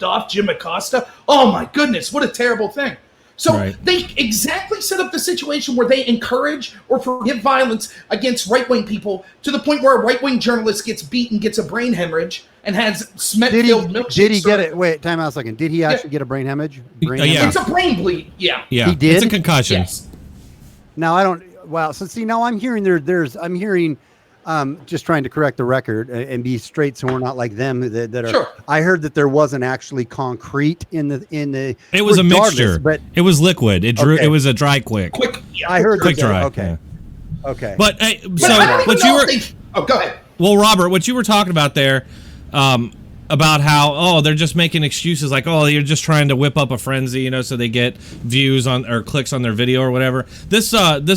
off Jim Acosta. Oh my goodness, what a terrible thing. So they exactly set up the situation where they encourage or forgive violence against right-wing people to the point where a right-wing journalist gets beaten, gets a brain hemorrhage, and has Smith-filled milkshake. Did he get it? Wait, time out a second. Did he actually get a brain hemorrhage? It's a brain bleed. Yeah. He did? It's a concussion. Yes. Now, I don't... Wow. So, see, now I'm hearing I'm hearing... just trying to correct the record and be straight, so we're not like them that are. Sure. I heard that there wasn't actually concrete in the. It was a mixture, but it was liquid. It drew. Okay. It was a dry quick. I heard quick dry. Okay. Yeah. Okay. But what you were? Go ahead. Well, Robert, what you were talking about there, about how they're just making excuses like you're just trying to whip up a frenzy, so they get views on or clicks on their video or whatever. This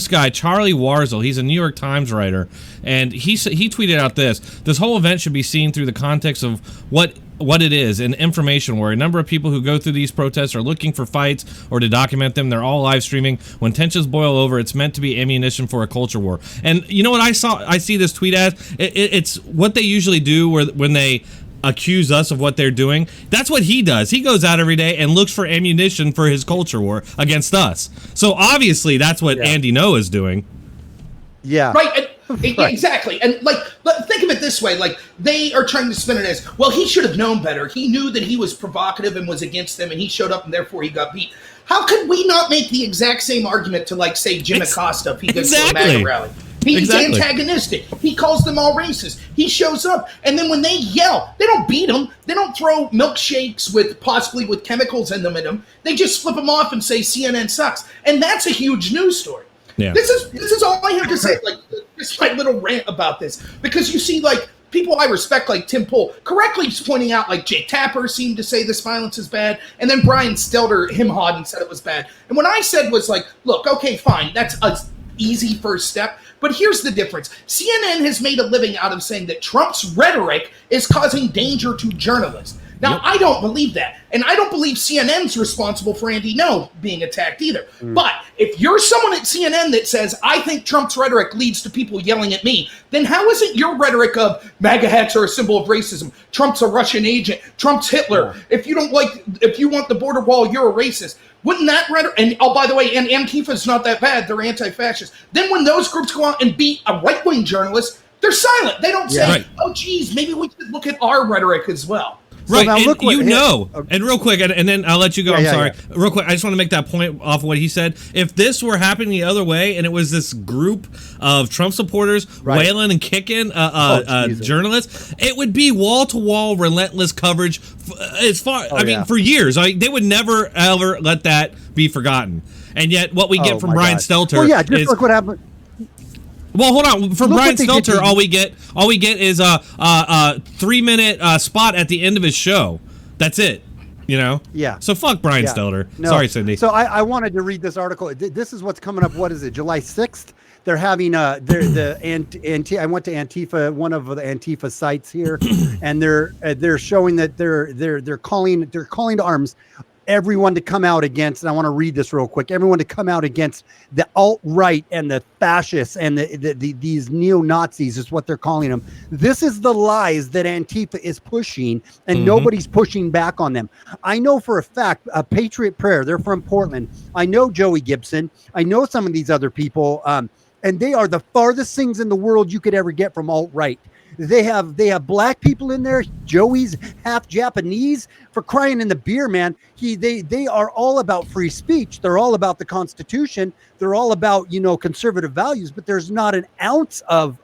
guy Charlie Warzel, he's a New York Times writer, and he tweeted out this whole event should be seen through the context of what it is, an information war. A number of people who go through these protests are looking for fights or to document them. They're all live streaming. When tensions boil over, it's meant to be ammunition for a culture war. And you know what I see this tweet as? It's what they usually do when they accuse us of what they're doing. That's what he does. He goes out every day and looks for ammunition for his culture war against us. So obviously that's what Andy Ngo is doing. Yeah. Right. Exactly. And think of it this way, they are trying to spin it as, well, he should have known better. He knew that he was provocative and was against them, and he showed up and therefore he got beat. How could we not make the exact same argument to say Jim Acosta if he goes to a MAGA rally? He's antagonistic. He calls them all racist. He shows up, and then when they yell, they don't beat him. They don't throw milkshakes possibly with chemicals in them. They just flip them off and say CNN sucks, and that's a huge news story. Yeah. This is all I have to say. Just my little rant about this, because you see, people I respect, like Tim Pool, correctly pointing out, Jake Tapper seemed to say this violence is bad, and then Brian Stelter him-hawed and said it was bad. And what I said was look, okay, fine, that's an easy first step. But here's the difference. CNN has made a living out of saying that Trump's rhetoric is causing danger to journalists. Now, I don't believe that. And I don't believe CNN's responsible for Andy Ngo being attacked either. But if you're someone at CNN that says, I think Trump's rhetoric leads to people yelling at me, then how is it your rhetoric of MAGA hats are a symbol of racism? Trump's a Russian agent. Trump's Hitler. If you want the border wall, you're a racist. Wouldn't that rhetoric, and by the way, and Antifa's not that bad, they're anti-fascist. Then when those groups go out and beat a right-wing journalist, they're silent. They don't say, oh, geez, maybe we should look at our rhetoric as well. Right, so and real quick, and then I'll let you go. I'm sorry. Real quick, I just want to make that point off what he said. If this were happening the other way, and it was this group of Trump supporters wailing and kicking journalists, it would be wall-to-wall relentless coverage for years. They would never, ever let that be forgotten. And yet, what we get from Brian Stelter is... look what happened. Well, hold on. From Brian Stelter, all we get is a 3-minute spot at the end of his show. That's it. Yeah. So fuck Brian Stelter. No. Sorry, Cindy. So I wanted to read this article. This is what's coming up. What is it? July 6th. They're having I went to Antifa, one of the Antifa sites here, and they're showing that they're calling to arms. Everyone to come out against, and I want to read this real quick, everyone to come out against the alt-right and the fascists and these neo-Nazis is what they're calling them. This is the lies that Antifa is pushing, and nobody's pushing back on them. I know for a fact, Patriot Prayer, they're from Portland. I know Joey Gibson. I know some of these other people, and they are the farthest things in the world you could ever get from alt-right. They have black people in there. Joey's half Japanese, for crying in the beer, man. They are all about free speech. They're all about the Constitution. They're all about, conservative values, but there's not an ounce of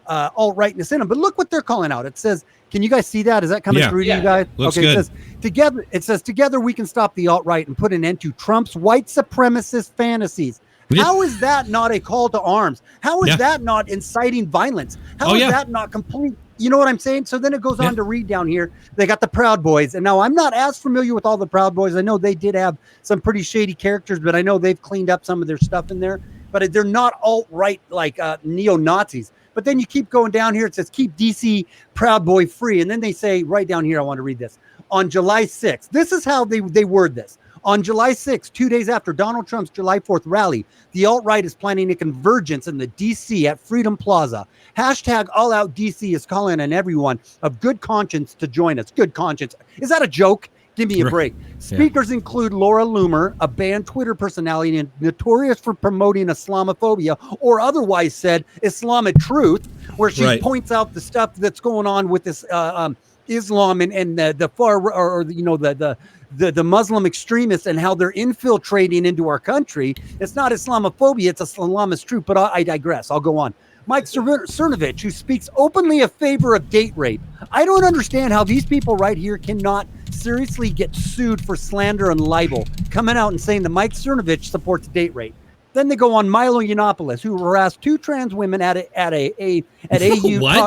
alt-rightness in them. But look what they're calling out. It says, can you guys see that? Is that coming through to you guys? Looks good. It says together we can stop the alt-right and put an end to Trump's white supremacist fantasies. How is that not a call to arms? How is that not inciting violence? How is that not complete? You know what I'm saying? So then it goes on to read down here. They got the Proud Boys. And now I'm not as familiar with all the Proud Boys. I know they did have some pretty shady characters, but I know they've cleaned up some of their stuff in there. But they're not alt-right like neo-Nazis. But then you keep going down here. It says, keep DC Proud Boy free. And then they say right down here, I want to read this. On July 6th, this is how they word this. On July 6th, 2 days after Donald Trump's July 4th rally, the alt-right is planning a convergence in the D.C. at Freedom Plaza. Hashtag All Out DC is calling on everyone of good conscience to join us. Good conscience. Is that a joke? Give me a break. Speakers include Laura Loomer, a banned Twitter personality and notorious for promoting Islamophobia, or otherwise said Islamic truth, where she points out the stuff that's going on with this Islam and the far, or the Muslim extremists and how they're infiltrating into our country. It's not Islamophobia, it's Islamist truth, but I digress. I'll go on. Mike Cernovich, who speaks openly in favor of date rape. I don't understand how these people right here cannot seriously get sued for slander and libel, coming out and saying that Mike Cernovich supports date rape. Then they go on Milo Yiannopoulos, who harassed 2 trans women at AU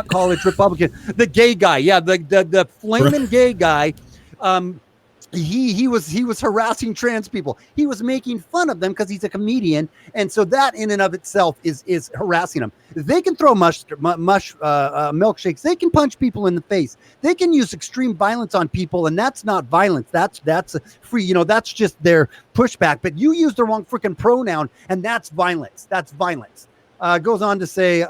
College Republican. The gay guy, the flaming gay guy. He was harassing trans people. He was making fun of them because he's a comedian, and so that in and of itself is harassing them. They can throw milkshakes. They can punch people in the face. They can use extreme violence on people, and that's not violence. That's free. That's just their pushback. But you use the wrong freaking pronoun, and that's violence. That's violence. Goes on to say.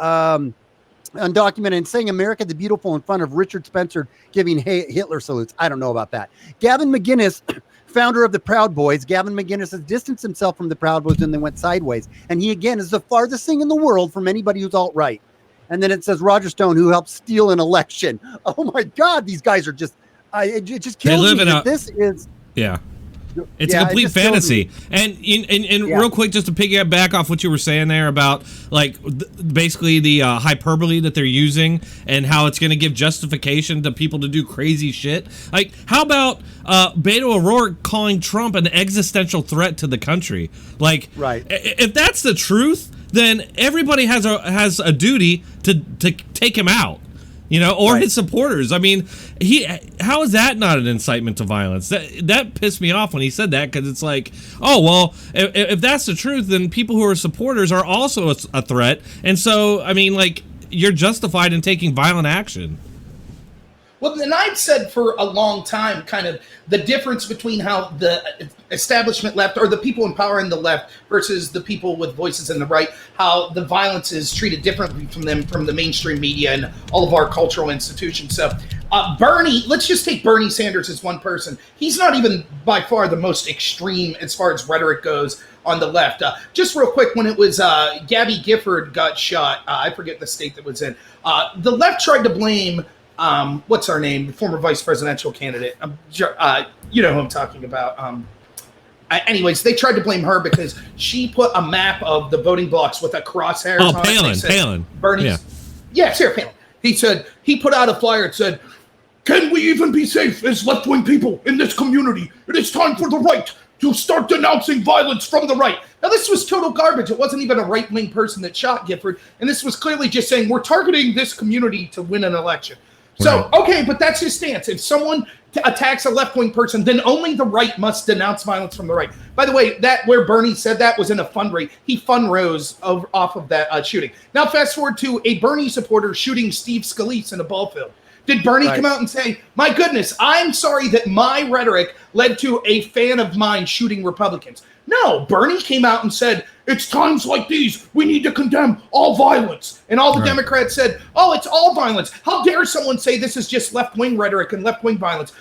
Undocumented and saying America the Beautiful in front of Richard Spencer giving Hitler salutes. I don't know about that. Gavin McInnes, founder of the Proud Boys. Gavin McInnes has distanced himself from the Proud Boys when they went sideways. And he, again, is the farthest thing in the world from anybody who's alt-right. And then it says Roger Stone, who helped steal an election. Oh, my God. These guys are just, it just kills me that this is. Yeah. It's a complete fantasy. And real quick, just to piggyback off what you were saying there about basically the hyperbole that they're using and how it's going to give justification to people to do crazy shit. Like, how about Beto O'Rourke calling Trump an existential threat to the country? If that's the truth, then everybody has a duty to take him out. Or his supporters. I mean, how is that not an incitement to violence? That pissed me off when he said that, because it's like, oh, well, if that's the truth, then people who are supporters are also a threat. And so, I mean, you're justified in taking violent action. Well, and I've said for a long time kind of the difference between how the establishment left, or the people in power in the left, versus the people with voices in the right, how the violence is treated differently from the mainstream media and all of our cultural institutions. So Bernie, let's just take Bernie Sanders as one person. He's not even by far the most extreme as far as rhetoric goes on the left. Just real quick, when it was Gabby Gifford got shot, I forget the state that was in, the left tried to blame what's her name? The former vice presidential candidate. You know who I'm talking about. Anyways, they tried to blame her because she put a map of the voting blocks with a crosshair. Oh, Palin. Bernie's. Yeah, Sarah Palin. He said, he put out a flyer that said, "Can we even be safe as left-wing people in this community? It is time for the right to start denouncing violence from the right." Now, this was total garbage. It wasn't even a right-wing person that shot Gifford. And this was clearly just saying, we're targeting this community to win an election. So, okay, but that's his stance. If someone attacks a left-wing person, then only the right must denounce violence from the right. By the way, that where Bernie said that was in a fundraise. He fundraised off of that shooting. Now, fast forward to a Bernie supporter shooting Steve Scalise in a ball field. Did Bernie come out and say, "My goodness, I'm sorry that my rhetoric led to a fan of mine shooting Republicans"? No, Bernie came out and said, "It's times like these, we need to condemn all violence." And all the Democrats said, "Oh, it's all violence. How dare someone say this is just left-wing rhetoric and left-wing violence?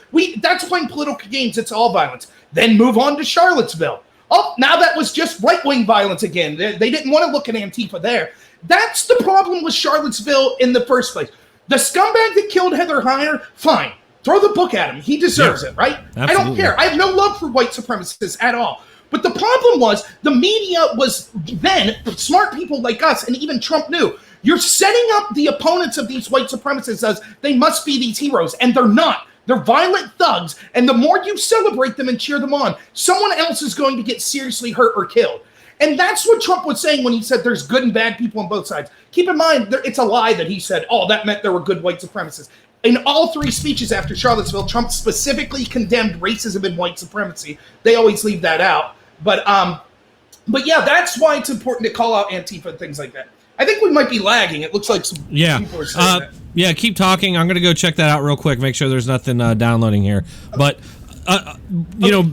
That's playing political games. It's all violence." Then move on to Charlottesville. Oh, now that was just right-wing violence again. They didn't want to look at Antifa there. That's the problem with Charlottesville in the first place. The scumbag that killed Heather Heyer, fine. Throw the book at him. He deserves it, right? Absolutely. I don't care. I have no love for white supremacists at all. But the problem was the media was then, smart people like us, and even Trump knew, you're setting up the opponents of these white supremacists as they must be these heroes, and they're not. They're violent thugs, and the more you celebrate them and cheer them on, someone else is going to get seriously hurt or killed. And that's what Trump was saying when he said there's good and bad people on both sides. Keep in mind, it's a lie that he said, oh, that meant there were good white supremacists. In all 3 speeches after Charlottesville, Trump specifically condemned racism and white supremacy. They always leave that out. But yeah, that's why it's important to call out Antifa and things like that. I think we might be lagging. It looks like some people are saying that. Yeah, keep talking. I'm going to go check that out real quick, make sure there's nothing downloading here. But, you know,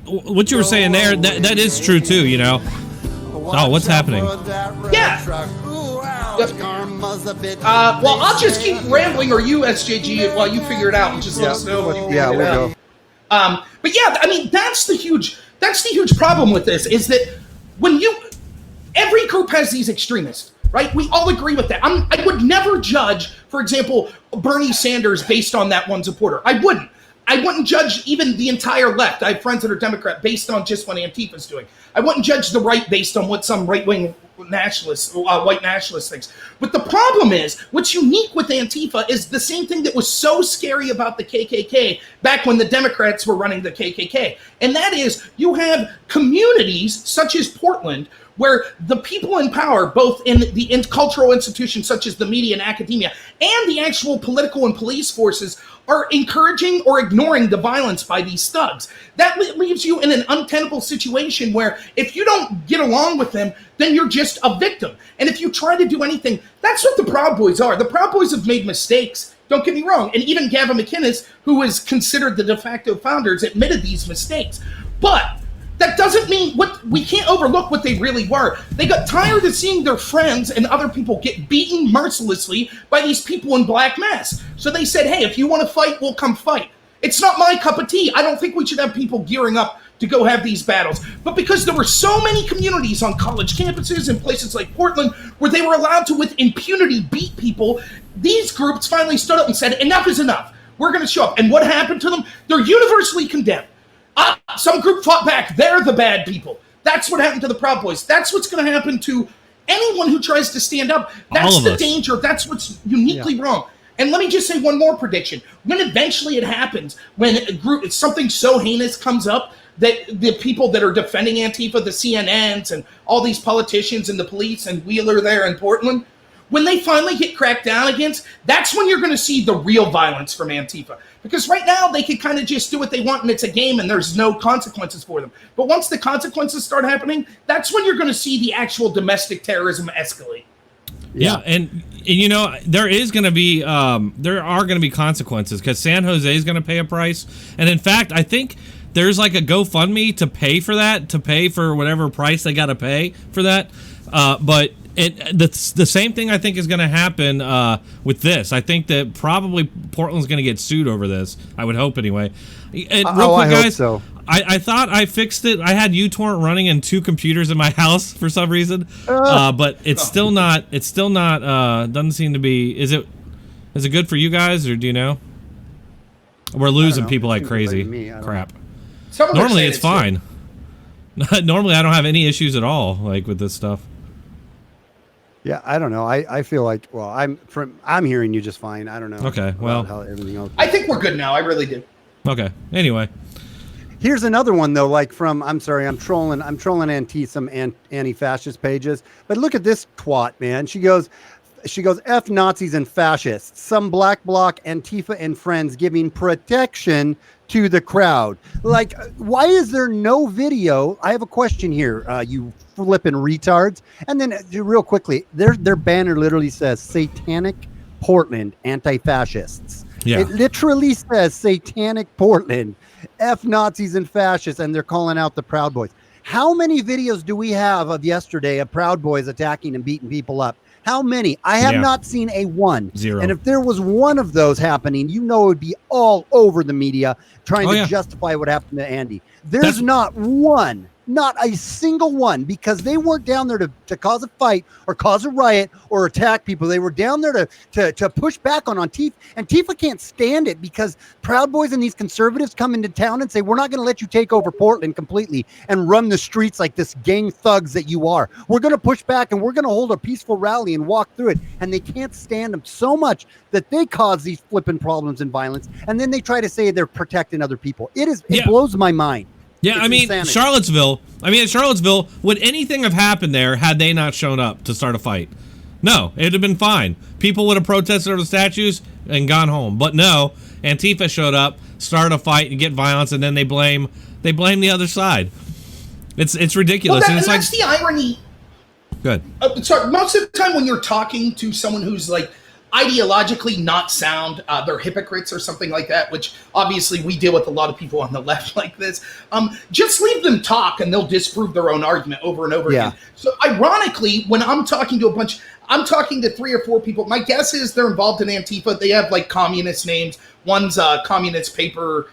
what you were saying there, that is true too, you know. Oh, what's happening? Yeah. Well, I'll just keep rambling, or you, SJG, while you figure it out and just let us know. Yeah, we'll go. But yeah, I mean, that's the huge problem with this, is that every group has these extremists, right? We all agree with that. I would never judge, for example, Bernie Sanders based on that one supporter. I wouldn't judge even the entire left. I have friends that are Democrat based on just what Antifa's doing. I wouldn't judge the right based on what some right-wing nationalist, white nationalist thinks. But the problem is, what's unique with Antifa is the same thing that was so scary about the KKK back when the Democrats were running the KKK. And that is, you have communities such as Portland where the people in power, both in the cultural institutions such as the media and academia, and the actual political and police forces, are encouraging or ignoring the violence by these thugs. That leaves you in an untenable situation where if you don't get along with them, then you're just a victim. And if you try to do anything, that's what the Proud Boys are. The Proud Boys have made mistakes. Don't get me wrong. And even Gavin McInnes, who is considered the de facto founders, admitted these mistakes. But that doesn't mean we can't overlook what they really were. They got tired of seeing their friends and other people get beaten mercilessly by these people in black masks. So they said, hey, if you want to fight, we'll come fight. It's not my cup of tea. I don't think we should have people gearing up to go have these battles. But because there were so many communities on college campuses and places like Portland where they were allowed to, with impunity, beat people, these groups finally stood up and said, enough is enough. We're going to show up. And what happened to them? They're universally condemned. Some group fought back. They're the bad people. That's what happened to the Proud Boys. That's what's going to happen to anyone who tries to stand up. That's the danger. That's what's uniquely wrong. And let me just say one more prediction. When eventually it happens, when something so heinous comes up that the people that are defending Antifa, the CNNs and all these politicians and the police and Wheeler there in Portland, when they finally get cracked down against, that's when you're going to see the real violence from Antifa. Because right now they can kind of just do what they want and it's a game and there's no consequences for them. But once the consequences start happening, that's when you're going to see the actual domestic terrorism escalate. Yeah, and you know, there are going to be consequences because San Jose is going to pay a price. And in fact, I think there's like a GoFundMe to pay for that, to pay for whatever price they got to pay for that. But the same thing I think is going to happen with this. I think that probably Portland's going to get sued over this. I would hope anyway. And real quick, guys, hope so. I thought I fixed it. I had uTorrent running in 2 computers in my house for some reason, but it's still not. It's still not. Doesn't seem to be. Is it good for you guys, or do you know? We're losing people like crazy. Crap. Normally it's fine. Normally I don't have any issues at all, like with this stuff. Yeah, I don't know. I feel like, well, I'm hearing you just fine. I don't know. Okay, well, how everything else. I think we're good now. I really do. Okay. Anyway, here's another one though. Like from, I'm sorry, I'm trolling some anti-fascist pages. But look at this twat, man. She goes, F Nazis and fascists. Some black bloc Antifa and friends giving protection to the crowd. Like, why is there no video? I have a question here, you flipping retards. And then real quickly, their banner literally says Satanic Portland Anti-Fascists. Yeah. It literally says Satanic Portland, F Nazis and fascists, and they're calling out the Proud Boys. How many videos do we have of yesterday of Proud Boys attacking and beating people up? How many? I have not seen a one. 0. And if there was one of those happening, you know it would be all over the media trying to justify what happened to Andy. There's not one. Not a single one, because they weren't down there to cause a fight or cause a riot or attack people. They were down there to push back on Antifa. Antifa can't stand it because Proud Boys and these conservatives come into town and say, we're not going to let you take over Portland completely and run the streets like this gang thugs that you are. We're going to push back and we're going to hold a peaceful rally and walk through it. And they can't stand them so much that they cause these flipping problems and violence. And then they try to say they're protecting other people. It blows my mind. Yeah, It's I mean, insanity. Charlottesville, would anything have happened there had they not shown up to start a fight? No, it'd have been fine. People would have protested over the statues and gone home. But no, Antifa showed up, started a fight, and get violence, and then they blame the other side. It's ridiculous. Well, and that's the irony. Good. Sorry, most of the time when you're talking to someone who's like ideologically not sound, they're hypocrites or something like that, which obviously we deal with a lot of people on the left like this. Just leave them talk and they'll disprove their own argument over and over again. So ironically, when I'm talking to I'm talking to 3 or 4 people. My guess is they're involved in Antifa. They have like communist names. One's communist paper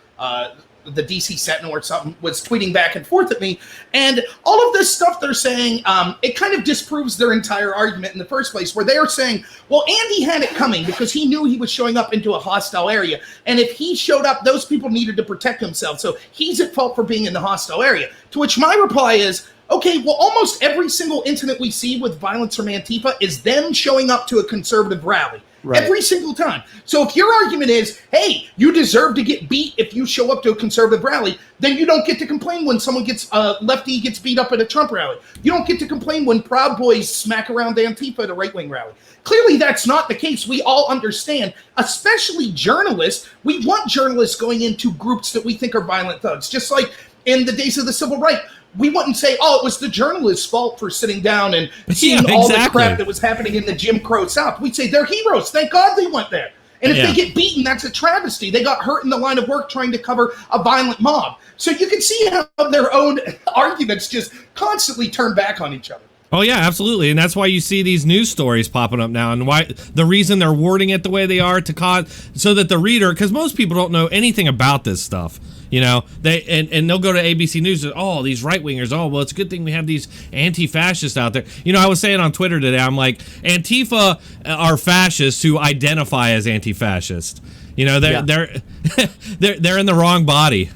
the DC Sentinel or something was tweeting back and forth at me, and all of this stuff they're saying, it kind of disproves their entire argument in the first place, where they are saying, well, Andy had it coming because he knew he was showing up into a hostile area, and if he showed up, those people needed to protect themselves, so he's at fault for being in the hostile area. To which my reply is, okay, well, almost every single incident we see with violence from Antifa is them showing up to a conservative rally. Right. Every single time. So if your argument is, hey, you deserve to get beat if you show up to a conservative rally, then you don't get to complain when someone gets, lefty gets beat up at a Trump rally. You don't get to complain when Proud Boys smack around Antifa at a right-wing rally. Clearly that's not the case. We all understand, especially journalists. We want journalists going into groups that we think are violent thugs. Just like in the days of the civil rights, we wouldn't say, oh, it was the journalist's fault for sitting down and seeing all the crap that was happening in the Jim Crow South. We'd say they're heroes. Thank God they went there. And if they get beaten, that's a travesty. They got hurt in the line of work trying to cover a violent mob. So you can see how their own arguments just constantly turn back on each other. Oh, yeah, absolutely. And that's why you see these news stories popping up now, and why the reason they're wording it the way they are to cause so that the reader, because most people don't know anything about this stuff. You know, and they'll go to ABC News and, oh, these right-wingers, oh, well, it's a good thing we have these anti-fascists out there. You know, I was saying on Twitter today, I'm like, Antifa are fascists who identify as anti-fascist. You know, they're they're in the wrong body.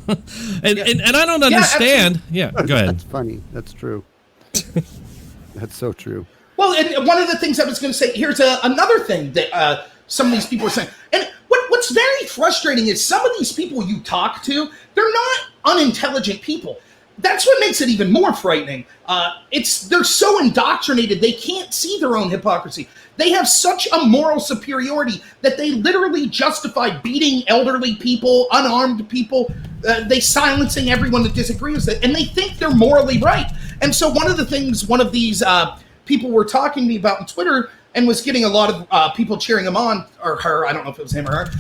and I don't understand. Yeah, go ahead. That's funny. That's true. That's so true. Well, and one of the things I was going to say, here's another thing that some of these people are saying. And what's very frustrating is some of these people you talk to, they're not unintelligent people. That's what makes it even more frightening. They're so indoctrinated, they can't see their own hypocrisy. They have such a moral superiority that they literally justify beating elderly people, unarmed people, they silencing everyone that disagrees with it, and they think they're morally right. And so one of the things one of these people were talking to me about on Twitter, and was getting a lot of people cheering him on, or her, I don't know if it was him or her,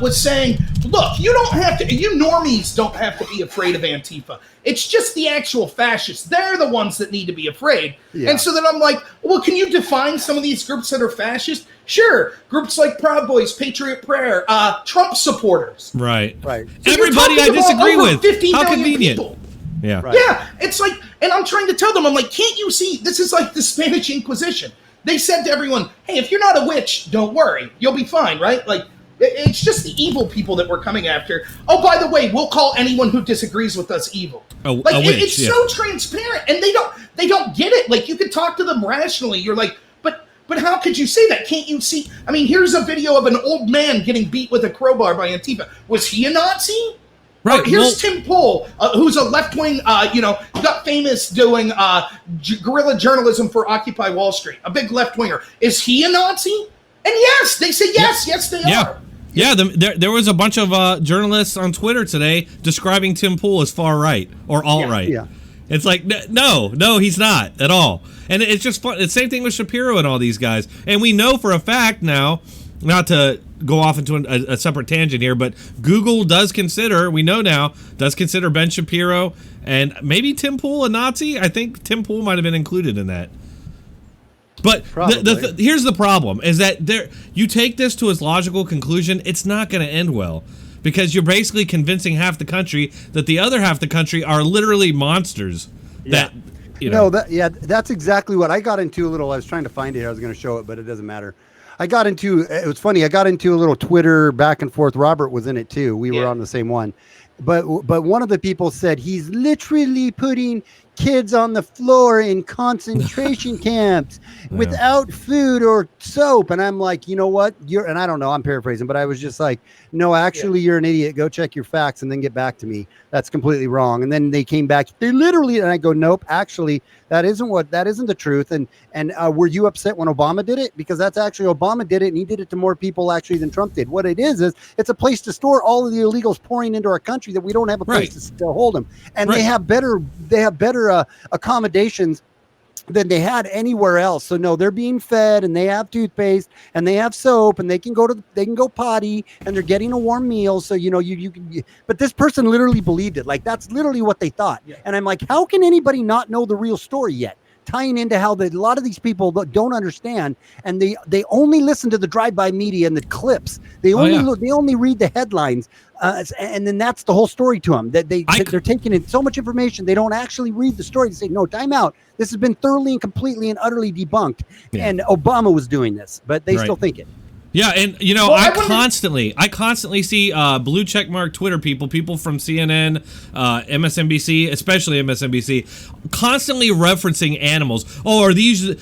was saying, look, you normies don't have to be afraid of Antifa. It's just the actual fascists. They're the ones that need to be afraid. Yeah. And so then I'm like, well, can you define some of these groups that are fascist? Sure. Groups like Proud Boys, Patriot Prayer, Trump supporters. Right. So everybody I disagree with. How convenient. People. Yeah. Right. Yeah. It's like, and I'm trying to tell them, I'm like, can't you see, this is like the Spanish Inquisition. They said to everyone, hey, if you're not a witch, don't worry. You'll be fine, right? Like, it's just the evil people that we're coming after. Oh, by the way, we'll call anyone who disagrees with us evil. A witch, it's so transparent, and they don't get it. Like, you could talk to them rationally. You're like, but how could you say that? Can't you see? I mean, here's a video of an old man getting beat with a crowbar by Antifa. Was he a Nazi? Right. Here's Tim Pool, who's a left-wing, got famous doing guerrilla journalism for Occupy Wall Street, a big left-winger. Is he a Nazi? And yes, they say yes. Yes, they are. Yeah, there was a bunch of journalists on Twitter today describing Tim Pool as far-right or alt-right. Yeah. It's like, no, he's not at all. And it's just fun. It's the same thing with Shapiro and all these guys. And we know for a fact now, not to go off into a separate tangent here, but Google does consider Ben Shapiro and maybe Tim Pool a Nazi. I think Tim Pool might have been included in that. But here's the problem, is that you take this to its logical conclusion, it's not going to end well. Because you're basically convincing half the country that the other half the country are literally monsters. Yeah. That's exactly what I got into a little. I was trying to find it. I was going to show it, but it doesn't matter. It was funny. I got into a little Twitter back and forth. Robert was in it too. We were on the same one. But one of the people said he's literally putting kids on the floor in concentration camps without food or soap. And I'm like, you know what? And I don't know, I'm paraphrasing, but I was just like, no, actually, you're an idiot. Go check your facts and then get back to me. That's completely wrong. And then they came back. They literally, and I go, nope, actually, that isn't the truth. And were you upset when Obama did it? Because that's actually, Obama did it, and he did it to more people actually than Trump did. What it is it's a place to store all of the illegals pouring into our country that we don't have a place to hold them. And they have better accommodations than they had anywhere else. So no, they're being fed, and they have toothpaste, and they have soap, and they can go potty, and they're getting a warm meal. So you can. But this person literally believed it. Like, that's literally what they thought. Yeah. And I'm like, how can anybody not know the real story yet? tying into how a lot of these people don't understand, and they only listen to the drive-by media and the clips. They only read the headlines, and then that's the whole story to them. That they're taking in so much information, they don't actually read the story. They say, no, time out. This has been thoroughly and completely and utterly debunked. Yeah. And Obama was doing this, but they still think it. Yeah, and I constantly see blue checkmark Twitter people from CNN, MSNBC, especially MSNBC, constantly referencing animals. Oh, are these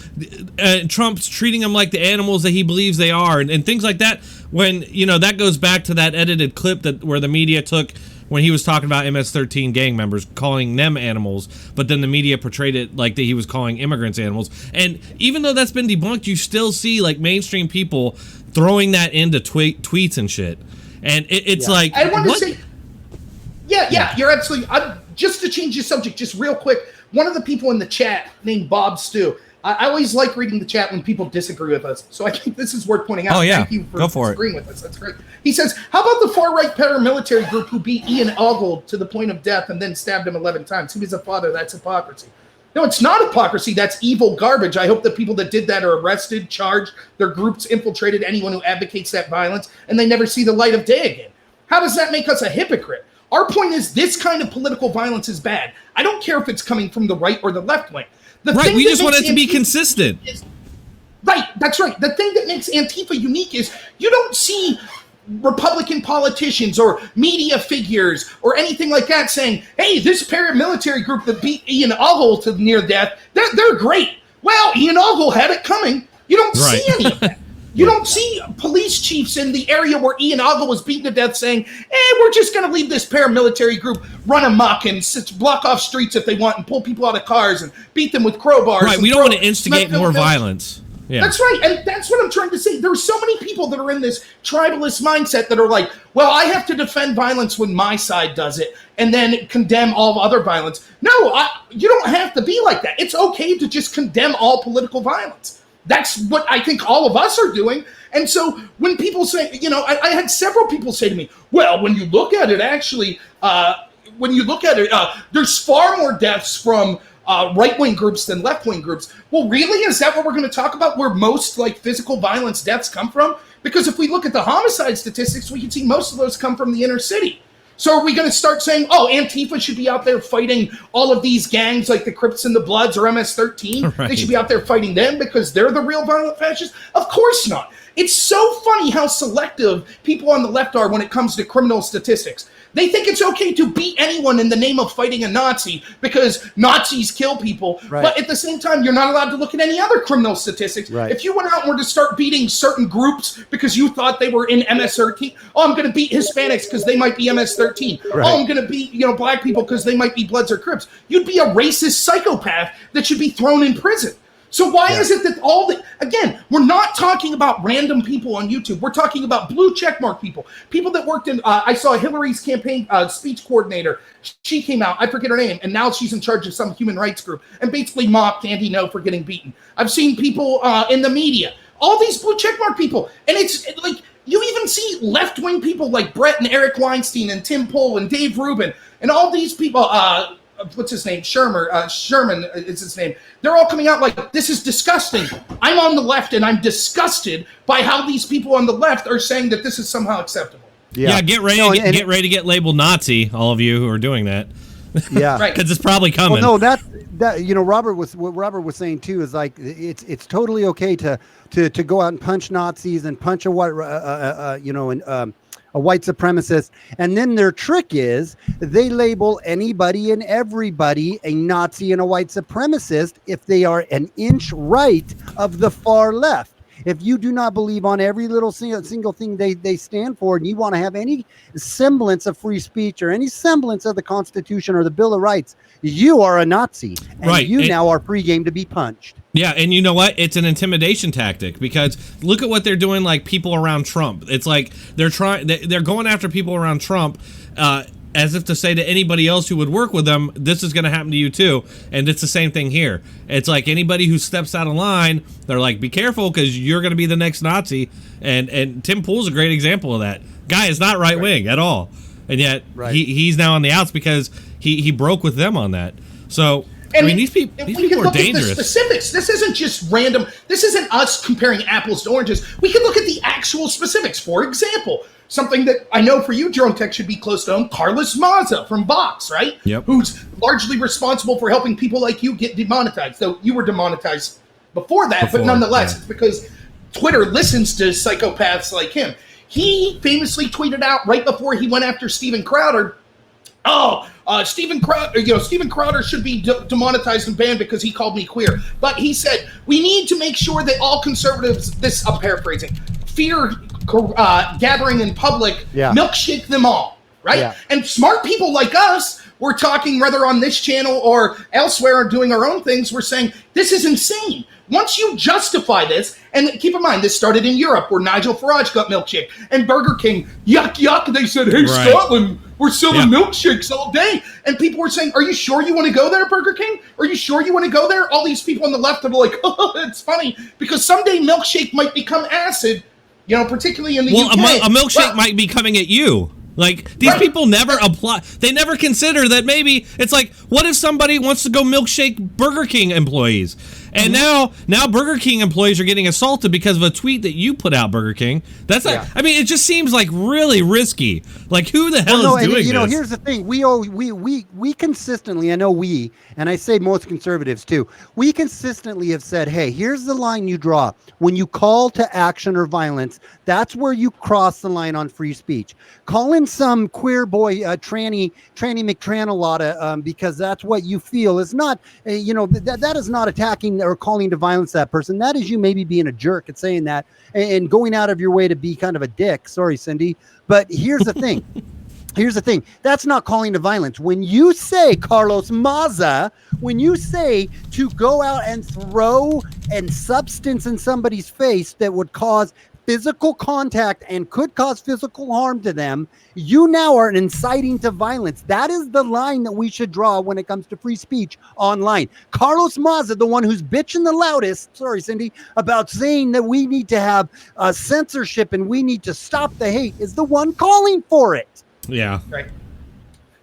Trump's treating them like the animals that he believes they are, and things like that. When that goes back to that edited clip where the media took when he was talking about MS-13 gang members, calling them animals, but then the media portrayed it like that he was calling immigrants animals. And even though that's been debunked, you still see like mainstream people throwing that into tweets and shit. And it's like, I want to say, yeah, you're absolutely. Just to change the subject, just real quick. One of the people in the chat named Bob Stew. I always like reading the chat when people disagree with us. So I think this is worth pointing out. Oh, yeah. Thank you for disagreeing with us. That's great. He says, how about the far-right paramilitary group who beat Ian Ogle to the point of death and then stabbed him 11 times? He was a father. That's hypocrisy. No, it's not hypocrisy. That's evil garbage. I hope the people that did that are arrested, charged, their groups infiltrated anyone who advocates that violence, and they never see the light of day again. How does that make us a hypocrite? Our point is this kind of political violence is bad. I don't care if it's coming from the right or the left wing. Right, we just want it to be consistent. Right, that's right. The thing that makes Antifa unique is you don't see Republican politicians or media figures or anything like that saying, hey, this paramilitary group that beat Ian Ogle to near death, they're great. Well, Ian Ogle had it coming. You don't see any of that. You don't see police chiefs in the area where Ian Ogle was beaten to death saying, we're just going to leave this paramilitary group run amok and block off streets if they want and pull people out of cars and beat them with crowbars. Right, we don't want to instigate more violence. Yeah. That's right, and that's what I'm trying to say. There are so many people that are in this tribalist mindset that are like, well, I have to defend violence when my side does it and then condemn all other violence. No, you don't have to be like that. It's okay to just condemn all political violence. That's what I think all of us are doing. And so when people say, I had several people say to me, well, when you look at it, actually, there's far more deaths from right-wing groups than left-wing groups. Well, really? Is that what we're going to talk about, where most physical violence deaths come from? Because if we look at the homicide statistics, we can see most of those come from the inner city. So are we going to start saying, Antifa should be out there fighting all of these gangs like the Crips and the Bloods or MS-13? Right. They should be out there fighting them because they're the real violent fascists? Of course not. It's so funny how selective people on the left are when it comes to criminal statistics. They think it's okay to beat anyone in the name of fighting a Nazi because Nazis kill people. Right. But at the same time, you're not allowed to look at any other criminal statistics. Right. If you went out and were to start beating certain groups because you thought they were in MS-13, I'm going to beat Hispanics because they might be MS-13. Right. I'm going to beat black people because they might be Bloods or Crips. You'd be a racist psychopath that should be thrown in prison. So why is it that again, we're not talking about random people on YouTube. We're talking about blue checkmark people that worked in, I saw Hillary's campaign speech coordinator. She came out, I forget her name, and now she's in charge of some human rights group and basically mocked Andy No for getting beaten. I've seen people in the media, all these blue checkmark people. And it's like, you even see left-wing people like Brett and Eric Weinstein and Tim Pool and Dave Rubin and all these people, what's his name? Sherman is his name. They're all coming out like, this is disgusting. I'm on the left and I'm disgusted by how these people on the left are saying that this is somehow acceptable. Yeah, get ready to get labeled Nazi, all of you who are doing that. Yeah. Right. Because it's probably coming. Well, no, that what Robert was saying too is like it's totally okay to go out and punch Nazis and punch a white a white supremacist, and then their trick is they label anybody and everybody a Nazi and a white supremacist if they are an inch right of the far left. If you do not believe on every little single thing they stand for, and you want to have any semblance of free speech or any semblance of the Constitution or the Bill of Rights, you are a Nazi, and right. You now are pre-game to be punched. Yeah, and you know what? It's an intimidation tactic, because look at what they're doing, like people around Trump. It's like they're going after people around Trump as if to say to anybody else who would work with them, this is going to happen to you too. And it's the same thing here. It's like anybody who steps out of line, they're like, be careful because you're going to be the next Nazi. And Tim Pool's a great example of that. Guy is not right wing at all. And yet he's now on the outs because he broke with them on that. So I mean, these people are dangerous. At the specifics. This isn't just random. This isn't us comparing apples to oranges. We can look at the actual specifics. For example, something that I know for you, Dronetek, should be close to home, Carlos Maza from Vox, right? Yep. Who's largely responsible for helping people like you get demonetized. Though you were demonetized before that, but nonetheless, it's because Twitter listens to psychopaths like him. He famously tweeted out right before he went after Steven Crowder, Steven Crowder should be demonetized and banned because he called me queer. But he said, we need to make sure that all conservatives, this I'm paraphrasing, fear gathering in public, milkshake them all, right? Yeah. And smart people like us, we're talking whether on this channel or elsewhere or doing our own things, we're saying, this is insane. Once you justify this, and keep in mind, this started in Europe where Nigel Farage got milkshake, and Burger King, yuck, yuck, they said, hey, Scotland, we're selling milkshakes all day. And people were saying, are you sure you want to go there, Burger King? Are you sure you want to go there? All these people on the left are like, oh, it's funny, because someday milkshake might become acid, particularly in the UK. A milkshake might be coming at you. Like, these people never apply. They never consider that maybe it's like, what if somebody wants to go milkshake Burger King employees? And now Burger King employees are getting assaulted because of a tweet that you put out, Burger King. That's not, I mean, it just seems like really risky. Like, who the hell is doing this? Here's the thing. We consistently, I know we, and I say most conservatives too, we consistently have said, hey, here's the line you draw. When you call to action or violence, that's where you cross the line on free speech. Calling some queer boy tranny McTranalotta because that's what you feel is not, that is not attacking or calling to violence that person. That is you maybe being a jerk at saying that and going out of your way to be kind of a dick. Sorry, Cindy. But here's the thing. Here's the thing. That's not calling to violence. When you say, Carlos Maza, when you say to go out and throw and substance in somebody's face that would cause physical contact and could cause physical harm to them, you now are inciting to violence. That is the line that we should draw when it comes to free speech online. Carlos Maza, the one who's bitching the loudest, sorry, Cindy, about saying that we need to have censorship and we need to stop the hate, is the one calling for it. Yeah. Right.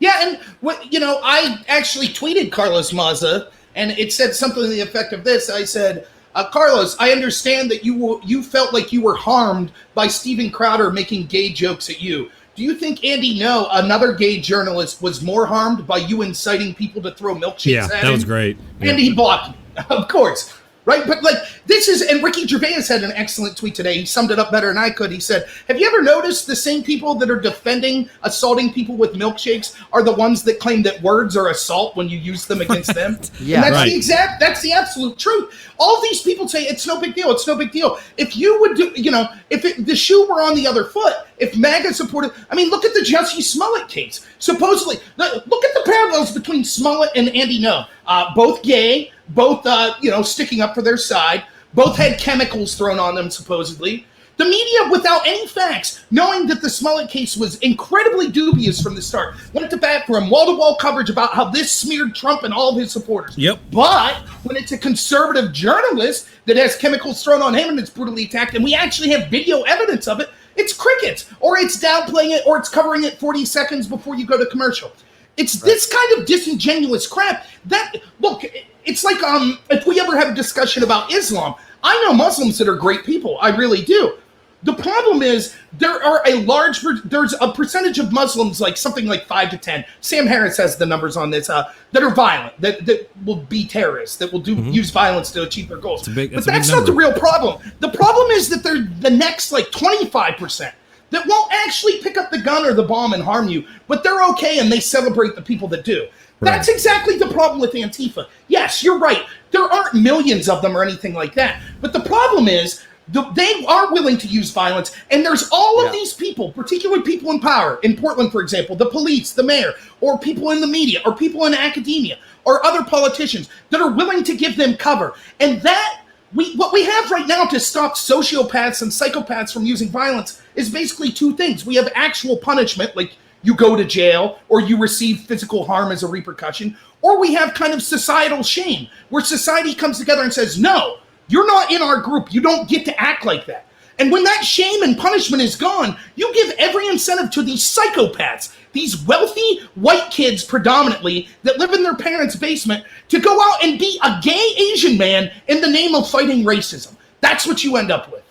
Yeah, and I actually tweeted Carlos Maza, and it said something to the effect of this. I said, Carlos, I understand that you felt like you were harmed by Steven Crowder making gay jokes at you. Do you think Andy another gay journalist, was more harmed by you inciting people to throw milkshakes at him? Yeah, that was great. And he blocked me, of course. Right? But and Ricky Gervais had an excellent tweet today. He summed it up better than I could. He said, have you ever noticed the same people that are defending assaulting people with milkshakes are the ones that claim that words are assault when you use them against them? Yeah, and that's the absolute truth. All these people say it's no big deal. It's no big deal. If you would do, if the shoe were on the other foot, if MAGA supported, look at the Jussie Smollett case. Supposedly, look at the parallels between Smollett and Andy Ngo. Both gay, both, sticking up for their side, both had chemicals thrown on them, supposedly. The media, without any facts, knowing that the Smollett case was incredibly dubious from the start, went to bat for him, wall-to-wall coverage about how this smeared Trump and all of his supporters. Yep. But when it's a conservative journalist that has chemicals thrown on him and it's brutally attacked, and we actually have video evidence of it, it's crickets, or it's downplaying it, or it's covering it 40 seconds before you go to commercial. It's this kind of disingenuous crap that, look, it's like if we ever have a discussion about Islam, I know Muslims that are great people. I really do. The problem is there's a percentage of Muslims, like something like 5 to 10. Sam Harris has the numbers on this, that are violent, that will be terrorists, that will use violence to achieve their goals. But that's not the real problem. The problem is that they're the next 25% that won't actually pick up the gun or the bomb and harm you, but they're okay and they celebrate the people that do. Right. That's exactly the problem with Antifa. Yes, you're right. There aren't millions of them or anything like that. But the problem is they are willing to use violence, and there's all of these people, particularly people in power, in Portland, for example, the police, the mayor, or people in the media, or people in academia, or other politicians that are willing to give them cover. And what we have right now to stop sociopaths and psychopaths from using violence is basically two things. We have actual punishment, like you go to jail or you receive physical harm as a repercussion, or we have kind of societal shame, where society comes together and says, no, you're not in our group. You don't get to act like that. And when that shame and punishment is gone, you give every incentive to these psychopaths, these wealthy white kids predominantly that live in their parents' basement, to go out and be a gay Asian man in the name of fighting racism. That's what you end up with.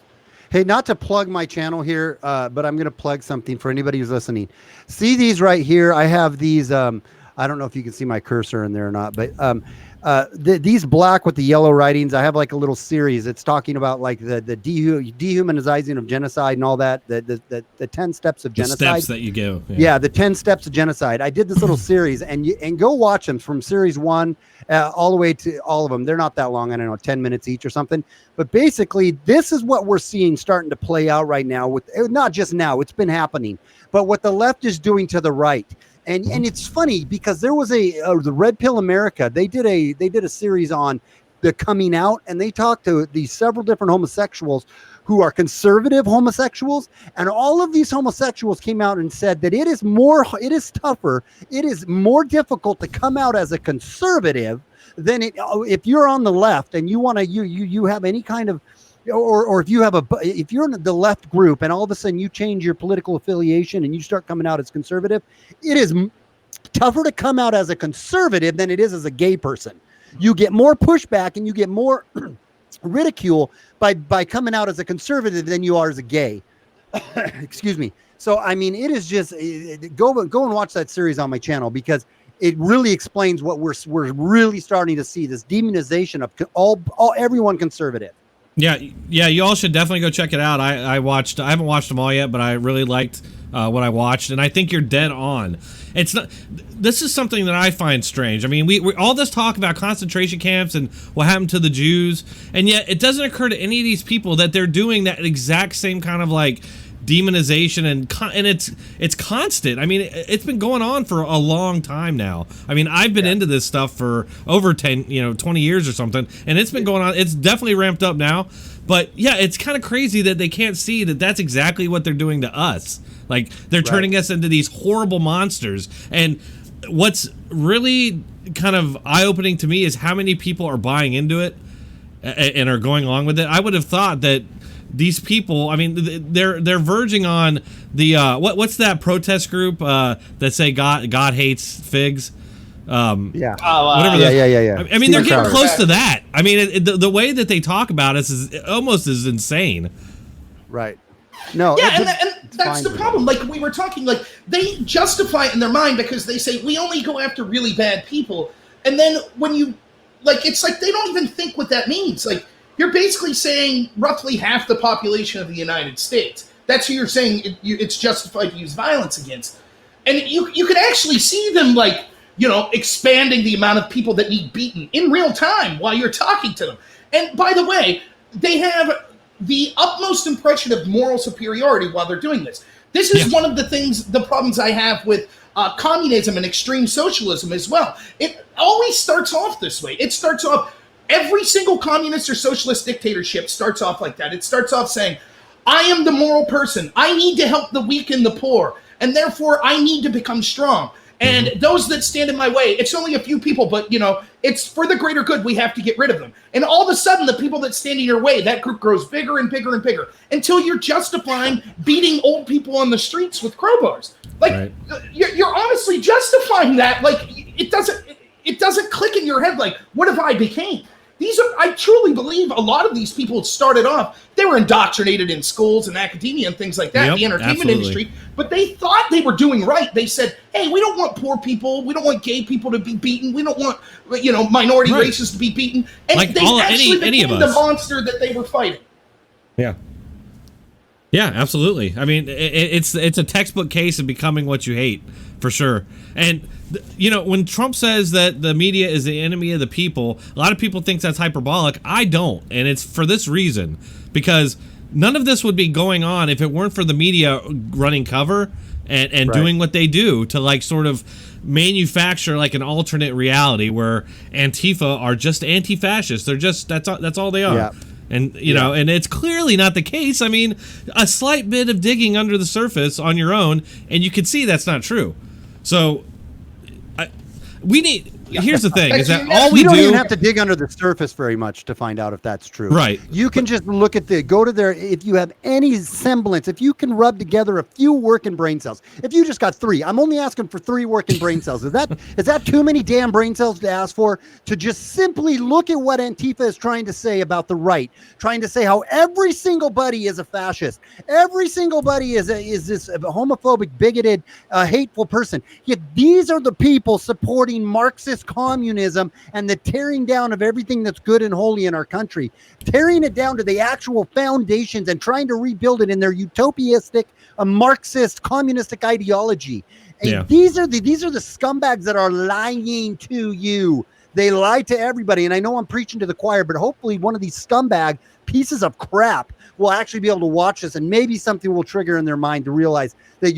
Hey, not to plug my channel here, but I'm going to plug something for anybody who's listening. See these right here? I have these, I don't know if you can see my cursor in there or not, but these black with the yellow writings, I have like a little series. It's talking about like the dehumanizing of genocide and all that, the 10 steps of genocide. The steps that you go. Yeah, the 10 steps of genocide. I did this little series, and go watch them from series 1 all the way to all of them. They're not that long. I don't know, 10 minutes each or something. But basically, this is what we're seeing starting to play out right now. With not just now, it's been happening, but what the left is doing to the right. And it's funny because there was the Red Pill America. They did a series on the coming out, and they talked to these several different homosexuals who are conservative homosexuals, and all of these homosexuals came out and said that it is tougher, it is more difficult to come out as a conservative than if you're on the left and you want to you have any kind of or if you're in the left group and all of a sudden you change your political affiliation and you start coming out as conservative, it is tougher to come out as a conservative than it is as a gay person. You get more pushback and you get more ridicule by coming out as a conservative than you are as a gay. Excuse me. So I mean, it is just go and watch that series on my channel, because it really explains what we're really starting to see, this demonization of everyone conservative. Yeah, you all should definitely go check it out. I haven't watched them all yet, but I really liked what I watched, and I think you're dead on. It's not. This is something that I find strange. I mean, we all this talk about concentration camps and what happened to the Jews, and yet it doesn't occur to any of these people that they're doing that exact same kind of like demonization and it's constant. I mean, it's been going on for a long time now. I mean, I've been into this stuff for over 20 years or something, and it's been going on. It's definitely ramped up now, but yeah, it's kind of crazy that they can't see that that's exactly what they're doing to us. Like, they're turning us into these horrible monsters. And what's really kind of eye-opening to me is how many people are buying into it and are going along with it. I would have thought that these people, I mean, they're verging on the what's that protest group that say God hates figs? Whatever. Yeah. I mean, they're getting close to that. I mean, the way that they talk about us is almost as insane. Right. No. Yeah, and that's the problem. Like we were talking, like they justify it in their mind because they say we only go after really bad people, and then when you it's like they don't even think what that means. Like, you're basically saying roughly half the population of the United States. That's who you're saying it's justified to use violence against. And you could actually see them, expanding the amount of people that need beaten in real time while you're talking to them. And by the way, they have the utmost impression of moral superiority while they're doing this. This is one of the problems I have with communism and extreme socialism as well. It always starts off this way. It starts off, every single communist or socialist dictatorship starts off like that. It starts off saying, I am the moral person. I need to help the weak and the poor, and therefore I need to become strong. And those that stand in my way, it's only a few people, but, it's for the greater good. We have to get rid of them. And all of a sudden, the people that stand in your way, that group grows bigger and bigger and bigger until you're justifying beating old people on the streets with crowbars. You're honestly justifying that. It doesn't click in your head. What have I became? I truly believe a lot of these people started off, they were indoctrinated in schools and academia and things like that, the entertainment industry, but they thought they were doing right. They said, hey, we don't want poor people, we don't want gay people to be beaten, we don't want minority races to be beaten, and they actually became the monster that they were fighting. Yeah, absolutely. I mean, it's a textbook case of becoming what you hate, for sure. And when Trump says that the media is the enemy of the people, a lot of people think that's hyperbolic. I don't, and it's for this reason, because none of this would be going on if it weren't for the media running cover and doing what they do to sort of manufacture an alternate reality where Antifa are just anti-fascists. They're just that's all they are. Yeah. And and it's clearly not the case. I mean, a slight bit of digging under the surface on your own, and you can see that's not true. So we need here's the thing: is that You all we you don't do? even have to dig under the surface very much to find out if that's true. Right. You can just look at go to their, if you have any semblance, if you can rub together a few working brain cells, if you just got 3, I'm only asking for 3 working brain cells. Is that too many damn brain cells to ask for? To just simply look at what Antifa is trying to say about the right, trying to say how every single buddy is a fascist, every single buddy is this homophobic, bigoted, hateful person. Yet these are the people supporting Marxist communism and the tearing down of everything that's good and holy in our country, tearing it down to the actual foundations and trying to rebuild it in their utopiastic, Marxist, communistic ideology. And Yeah. these are the scumbags that are lying to you. They lie to everybody. And I know I'm preaching to the choir, but hopefully one of these scumbag pieces of crap will actually be able to watch this, and maybe something will trigger in their mind to realize that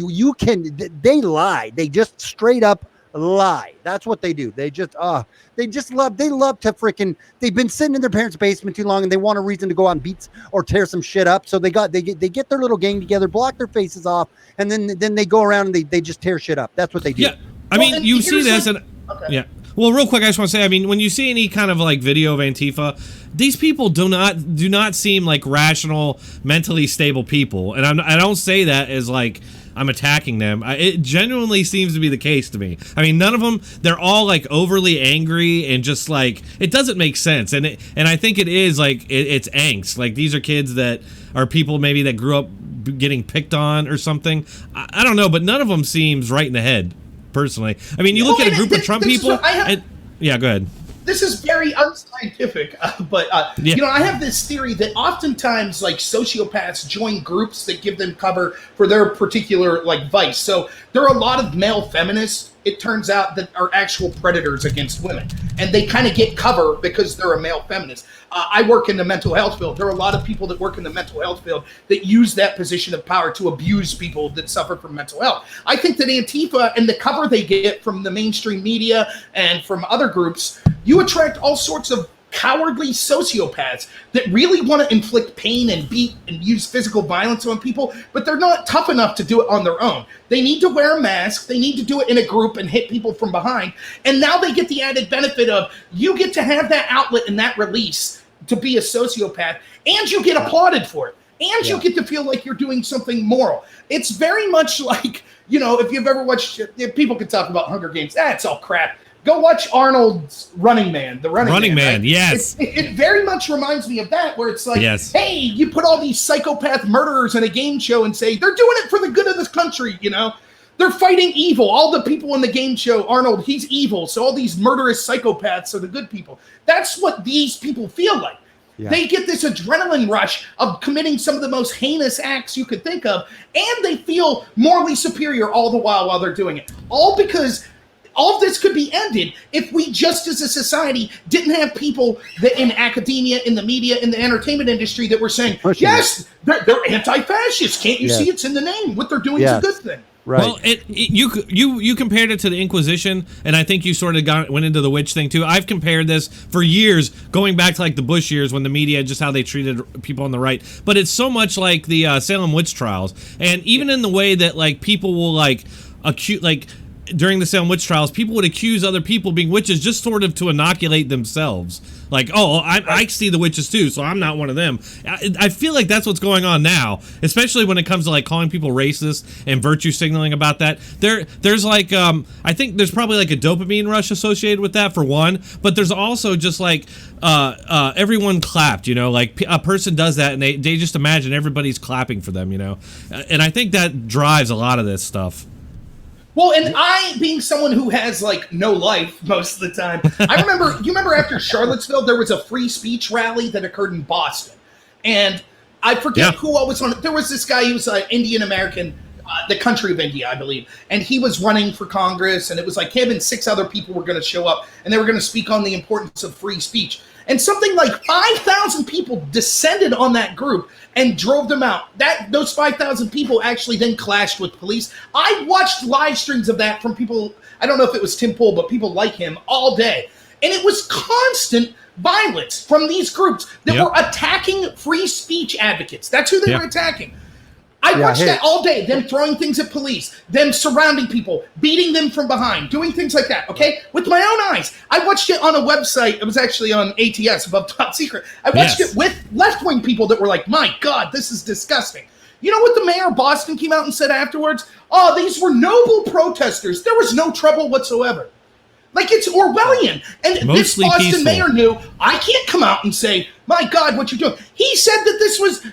they lie. They just straight up lie. That's what they do. They love to freaking, they've been sitting in their parents' basement too long and they want a reason to go out and beat or tear some shit up. So they get their little gang together, block their faces off, and then they go around and they just tear shit up. That's what they do. Yeah. I mean, you see this and yeah. Well, real quick, I just want to say, I mean, when you see any kind of like video of Antifa, these people do not seem like rational, mentally stable people. And I don't say that as like I'm attacking them. It genuinely seems to be the case to me. I mean, none of them, they're all like overly angry and just like, it doesn't make sense. And I think it is like, it's angst. Like these are kids that are people maybe that grew up getting picked on or something. I don't know, but none of them seems right in the head. Personally, I mean, you look at a group of Trump people. Yeah, go ahead. This is very unscientific, but you know, I have this theory that oftentimes, like, sociopaths join groups that give them cover for their particular like vice. So there are a lot of male feminists, it turns out, that are actual predators against women, and they kind of get cover because they're a male feminist. I work in the mental health field. There are a lot of people that work in the mental health field that use that position of power to abuse people that suffer from mental health. I think that Antifa and the cover they get from the mainstream media and from other groups, you attract all sorts of cowardly sociopaths that really want to inflict pain and beat and use physical violence on people, but they're not tough enough to do it on their own. They need to wear a mask. They need to do it in a group and hit people from behind. And now they get the added benefit of you get to have that outlet and that release to be a sociopath, and you get applauded for it. And you get to feel like you're doing something moral. It's very much like, you know, if you've ever watched, people can talk about Hunger Games. It's all crap. Go watch Arnold's Running Man, the Running Man. Right? Yes. It very much reminds me of that, where it's like, hey, you put all these psychopath murderers in a game show and say, they're doing it for the good of this country, you know? They're fighting evil. All the people in the game show, Arnold, he's evil. So all these murderous psychopaths are the good people. That's what these people feel like. Yeah. They get this adrenaline rush of committing some of the most heinous acts you could think of, and they feel morally superior all the while they're doing it. All because all of this could be ended if we just as a society didn't have people that in academia, in the media, in the entertainment industry that were saying, yes, they're anti-fascist. Can't you see it's in the name? What they're doing is a good thing. Right. Well, you compared it to the Inquisition, and I think you sort of went into the witch thing too. I've compared this for years, going back to like the Bush years when the media, just how they treated people on the right. But it's so much like the Salem witch trials, and even in the way that like people will like accuse, like during the Salem witch trials, people would accuse other people being witches just sort of to inoculate themselves. Like, oh, I see the witches too, so I'm not one of them. I feel like that's what's going on now, especially when it comes to like calling people racist and virtue signaling about that. There's like, I think there's probably like a dopamine rush associated with that for one, but there's also just like, everyone clapped, you know, like a person does that and they just imagine everybody's clapping for them, you know, and I think that drives a lot of this stuff. Well, and I, being someone who has, like, no life most of the time, you remember after Charlottesville, there was a free speech rally that occurred in Boston. And I forget who all was on it. There was this guy, he was an Indian American, the country of India, I believe. And he was running for Congress, and it was like him and 6 other people were going to show up, and they were going to speak on the importance of free speech. And something like 5,000 people descended on that group and drove them out. Those 5,000 people actually then clashed with police. I watched live streams of that from people, I don't know if it was Tim Pool, but people like him all day. And it was constant violence from these groups that were attacking free speech advocates. That's who they were attacking. I watched that all day, them throwing things at police, them surrounding people, beating them from behind, doing things like that, okay? with my own eyes. I watched it on a website. It was actually on ATS, Above Top Secret. I watched it with left-wing people that were like, my God, this is disgusting. You know what the mayor of Boston came out and said afterwards? Oh, these were noble protesters. There was no trouble whatsoever. Like, it's Orwellian. And mostly this Boston peaceful. Mayor knew, I can't come out and say, my God, what you're doing. He said that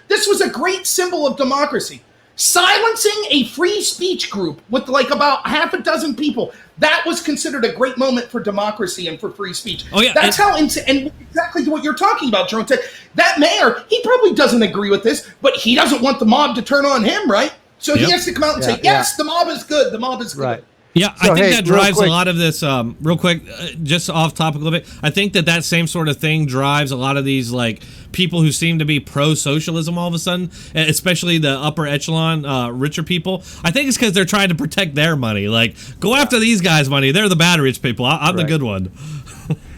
this was a great symbol of democracy. Silencing a free speech group with like about half a dozen people, that was considered a great moment for democracy and for free speech. Oh yeah, that's how and exactly what you're talking about, Dronetek. That mayor, he probably doesn't agree with this, but he doesn't want the mob to turn on him, right? So he has to come out and say, yes, the mob is good. The mob is good. Right. Yeah, so, I think that drives a lot of this, real quick, just off topic a little bit. I think that same sort of thing drives a lot of these, like, people who seem to be pro-socialism all of a sudden, especially the upper echelon, richer people. I think it's because they're trying to protect their money. Like, go after these guys' money. They're the bad rich people. I'm the good one.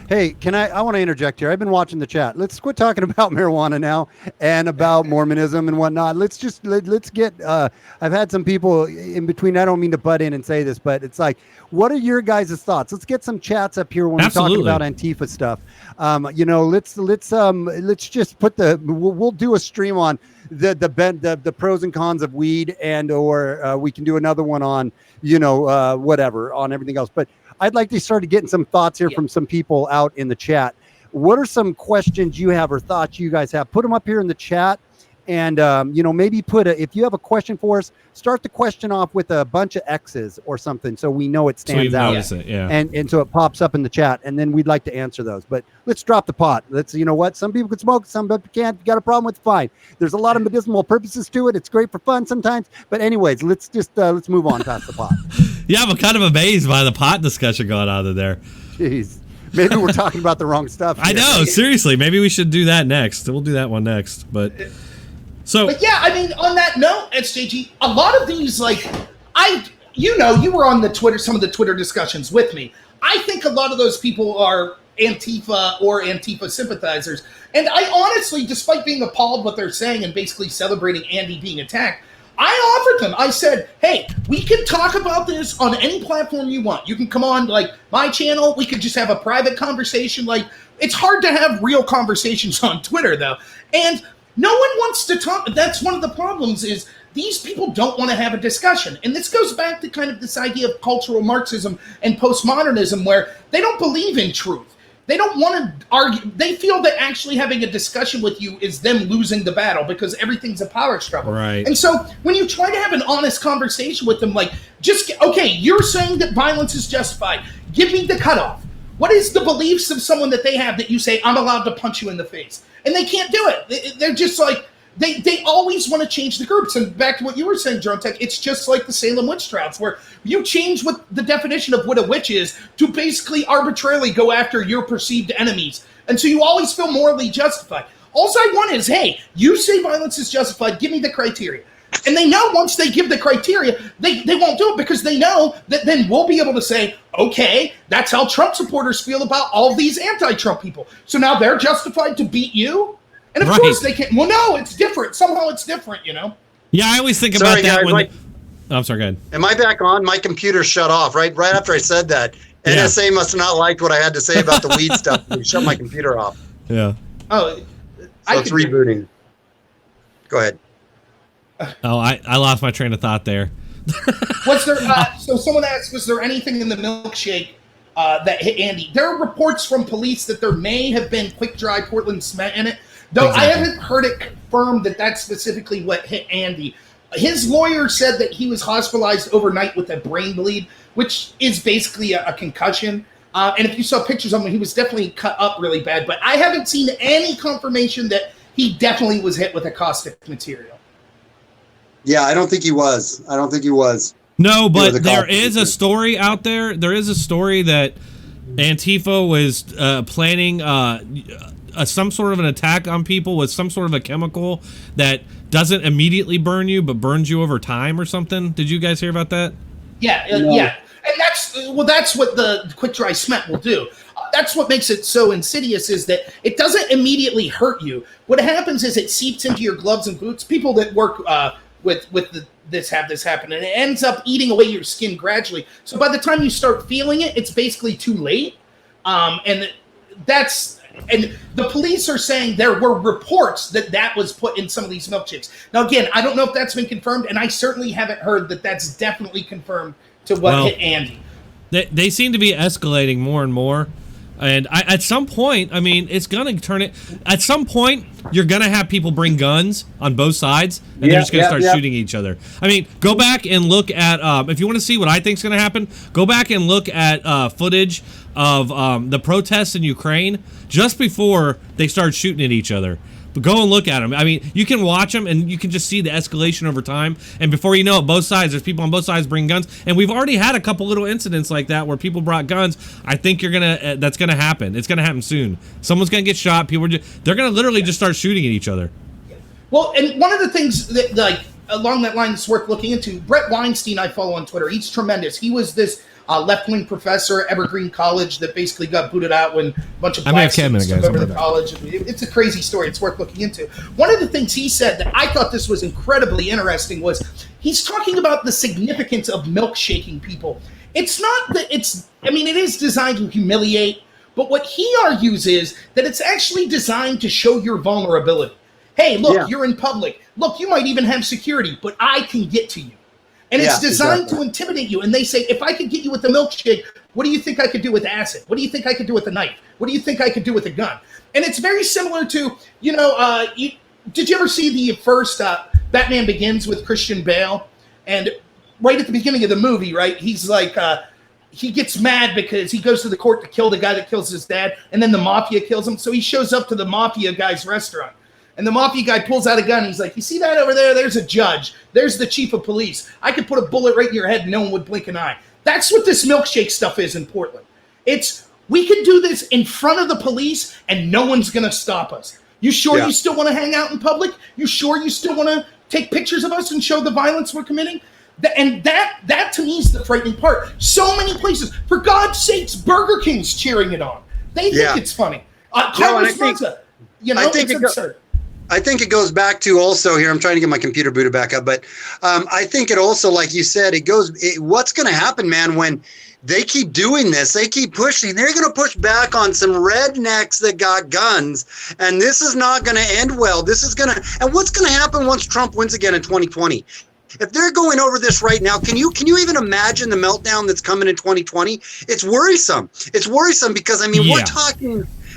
Hey, I want to interject here. I've been watching the chat. Let's quit talking about marijuana now and about Mormonism and whatnot. Let's get, I've had some people in between. I don't mean to butt in and say this, but it's like, what are your guys' thoughts? Let's get some chats up here when we're talking about Antifa stuff. Let's just put we'll do a stream on the pros and cons of weed, and or we can do another one on, whatever, on everything else. But I'd like to start getting some thoughts here from some people out in the chat. What are some questions you have or thoughts you guys have? Put them up here in the chat. And, maybe if you have a question for us, start the question off with a bunch of X's or something so we know it stands out. And so it pops up in the chat, and then we'd like to answer those. But let's drop the pot. Some people can smoke, some people can't. If you got a problem with it, fine. There's a lot of medicinal purposes to it. It's great for fun sometimes. But anyways, let's move on past the pot. Yeah, I'm kind of amazed by the pot discussion going on in there. Jeez. Maybe we're talking about the wrong stuff here. I know, seriously. Maybe we should do that next. We'll do that one next. But yeah, I mean, on that note, SJG, a lot of these, you were on the Twitter, some of the Twitter discussions with me. I think a lot of those people are Antifa or Antifa sympathizers. And I honestly, despite being appalled what they're saying and basically celebrating Andy being attacked, I offered them. I said, hey, we can talk about this on any platform you want. You can come on, my channel. We could just have a private conversation. It's hard to have real conversations on Twitter, though. And no one wants to talk. That's one of the problems is these people don't want to have a discussion. And this goes back to kind of this idea of cultural Marxism and postmodernism where they don't believe in truth. They don't want to argue. They feel that actually having a discussion with you is them losing the battle because everything's a power struggle. Right. And so when you try to have an honest conversation with them, okay, you're saying that violence is justified. Give me the cutoff. What is the beliefs of someone that they have that you say, I'm allowed to punch you in the face? And they can't do it. They're just they always want to change the groups. And back to what you were saying, Dronetek, it's just like the Salem witch trials where you change what the definition of what a witch is to basically arbitrarily go after your perceived enemies. And so you always feel morally justified. All I want is, hey, you say violence is justified, give me the criteria. And they know once they give the criteria, they won't do it because they know that then we'll be able to say, okay, that's how Trump supporters feel about all these anti-Trump people. So now they're justified to beat you? And of course they can't. Well, no, it's different. Somehow it's different, Yeah, I always think about that when... I'm sorry, go ahead. Am I back on? My computer shut off right after I said that. Yeah. NSA must have not liked what I had to say about the weed stuff. They shut my computer off. Yeah. Oh, it's rebooting. Go ahead. Oh, I lost my train of thought there. Was there? So someone asked, was there anything in the milkshake that hit Andy? There are reports from police that there may have been quick dry Portland cement in it, though I haven't heard it confirmed that that's specifically what hit Andy. His lawyer said that he was hospitalized overnight with a brain bleed, which is basically a concussion. And if you saw pictures of him, he was definitely cut up really bad. But I haven't seen any confirmation that he definitely was hit with a caustic material. Yeah, I don't think he was. No, but there is a story out there. There is a story that Antifa was planning some sort of an attack on people with some sort of a chemical that doesn't immediately burn you, but burns you over time or something. Did you guys hear about that? Yeah, yeah. And that's what the quick dry cement will do. That's what makes it so insidious is that it doesn't immediately hurt you. What happens is it seeps into your gloves and boots. People that work with have this happen, and it ends up eating away your skin gradually. So by the time you start feeling it, it's basically too late. And the police are saying there were reports that was put in some of these milkshakes. Now, again, I don't know if that's been confirmed, and I certainly haven't heard that that's definitely confirmed to what hit Andy. They seem to be escalating more and more. And at some point, I mean, it's going to turn it. At some point, you're going to have people bring guns on both sides, and they're just going to start shooting each other. I mean, go back and look at, if you want to see what I think is going to happen, go back and look at footage of the protests in Ukraine just before they start shooting at each other. But go and look at them. I mean, you can watch them, and you can just see the escalation over time. And before you know it, both sides, there's people on both sides bringing guns. And we've already had a couple little incidents like that where people brought guns. I think that's gonna happen. It's gonna happen soon. Someone's gonna get shot. They're gonna literally just start shooting at each other. Well, and one of the things that, like, along that line that's worth looking into, Brett Weinstein I follow on Twitter. He's tremendous. He was this left-wing professor at Evergreen College that basically got booted out when a bunch of black students took over the college. It's a crazy story. It's worth looking into. One of the things he said that I thought this was incredibly interesting was he's talking about the significance of milkshaking people. It's not that it is designed to humiliate, but what he argues is that it's actually designed to show your vulnerability. Hey, look, you're in public. Look, you might even have security, but I can get to you. And it's designed to intimidate you. And they say, if I could get you with the milkshake, what do you think I could do with acid? What do you think I could do with a knife? What do you think I could do with a gun? And it's very similar to, did you ever see the first Batman Begins with Christian Bale? And right at the beginning of the movie, right, he's like, he gets mad because he goes to the court to kill the guy that kills his dad, and then the mafia kills him. So he shows up to the mafia guy's restaurant. And the mafia guy pulls out a gun. He's like, you see that over there? There's a judge. There's the chief of police. I could put a bullet right in your head and no one would blink an eye. That's what this milkshake stuff is in Portland. We could do this in front of the police and no one's going to stop us. You sure you still want to hang out in public? You sure you still want to take pictures of us and show the violence we're committing? And that to me is the frightening part. So many places, for God's sakes, Burger King's cheering it on. They think it's funny. It's absurd. I think it goes back to also here. I'm trying to get my computer booted back up, but I think it also, like you said, what's going to happen, man, when they keep doing this, they keep pushing. They're going to push back on some rednecks that got guns, and this is not going to end well. And what's going to happen once Trump wins again in 2020? If they're going over this right now, can you even imagine the meltdown that's coming in 2020? It's worrisome. It's worrisome because,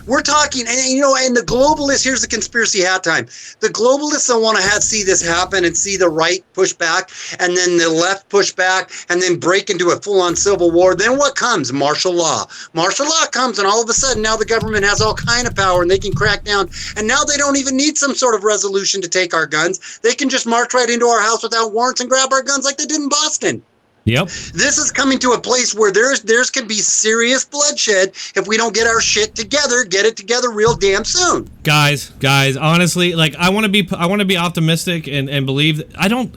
we're talking, and the globalists, here's the conspiracy hat time. The globalists don't want to see this happen and see the right push back and then the left push back and then break into a full-on civil war. Then what comes? Martial law. Martial law comes, and all of a sudden now the government has all kind of power and they can crack down. And now they don't even need some sort of resolution to take our guns. They can just march right into our house without warrants and grab our guns like they did in Boston. Yep. This is coming to a place where there's could be serious bloodshed if we don't get our shit together, get it together real damn soon. Guys, honestly, like I want to be optimistic and believe I don't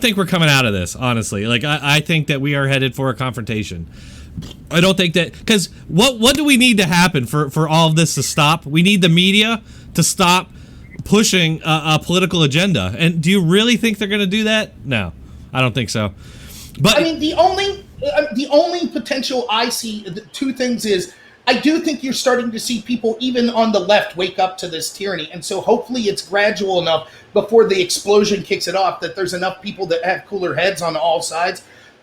think we're coming out of this, honestly. Like I think that we are headed for a confrontation. I don't think that, because what do we need to happen for all of this to stop? We need the media to stop pushing a political agenda. And do you really think they're going to do that? No, I don't think so. But I mean, the only potential I see, two things is, I do think you're starting to see people, even on the left, wake up to this tyranny. And so hopefully it's gradual enough before the explosion kicks it off that there's enough people that have cooler heads on all sides.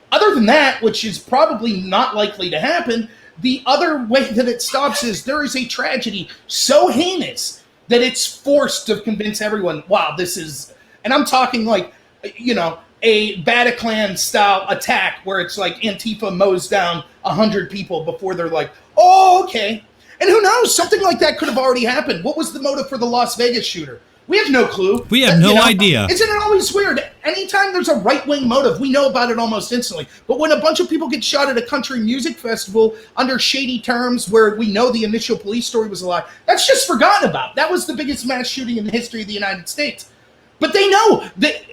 Other than that, which is probably not likely to happen, the other way that it stops is there is a tragedy so heinous that it's forced to convince everyone, wow, this is, and I'm talking like, a Bataclan-style attack where it's like Antifa mows down 100 people before they're like, oh, okay. And who knows? Something like that could have already happened. What was the motive for the Las Vegas shooter? We have no clue. We have no idea. Isn't it always weird? Anytime there's a right-wing motive, we know about it almost instantly. But when a bunch of people get shot at a country music festival under shady terms where we know the initial police story was a lie, that's just forgotten about. That was the biggest mass shooting in the history of the United States. But they know that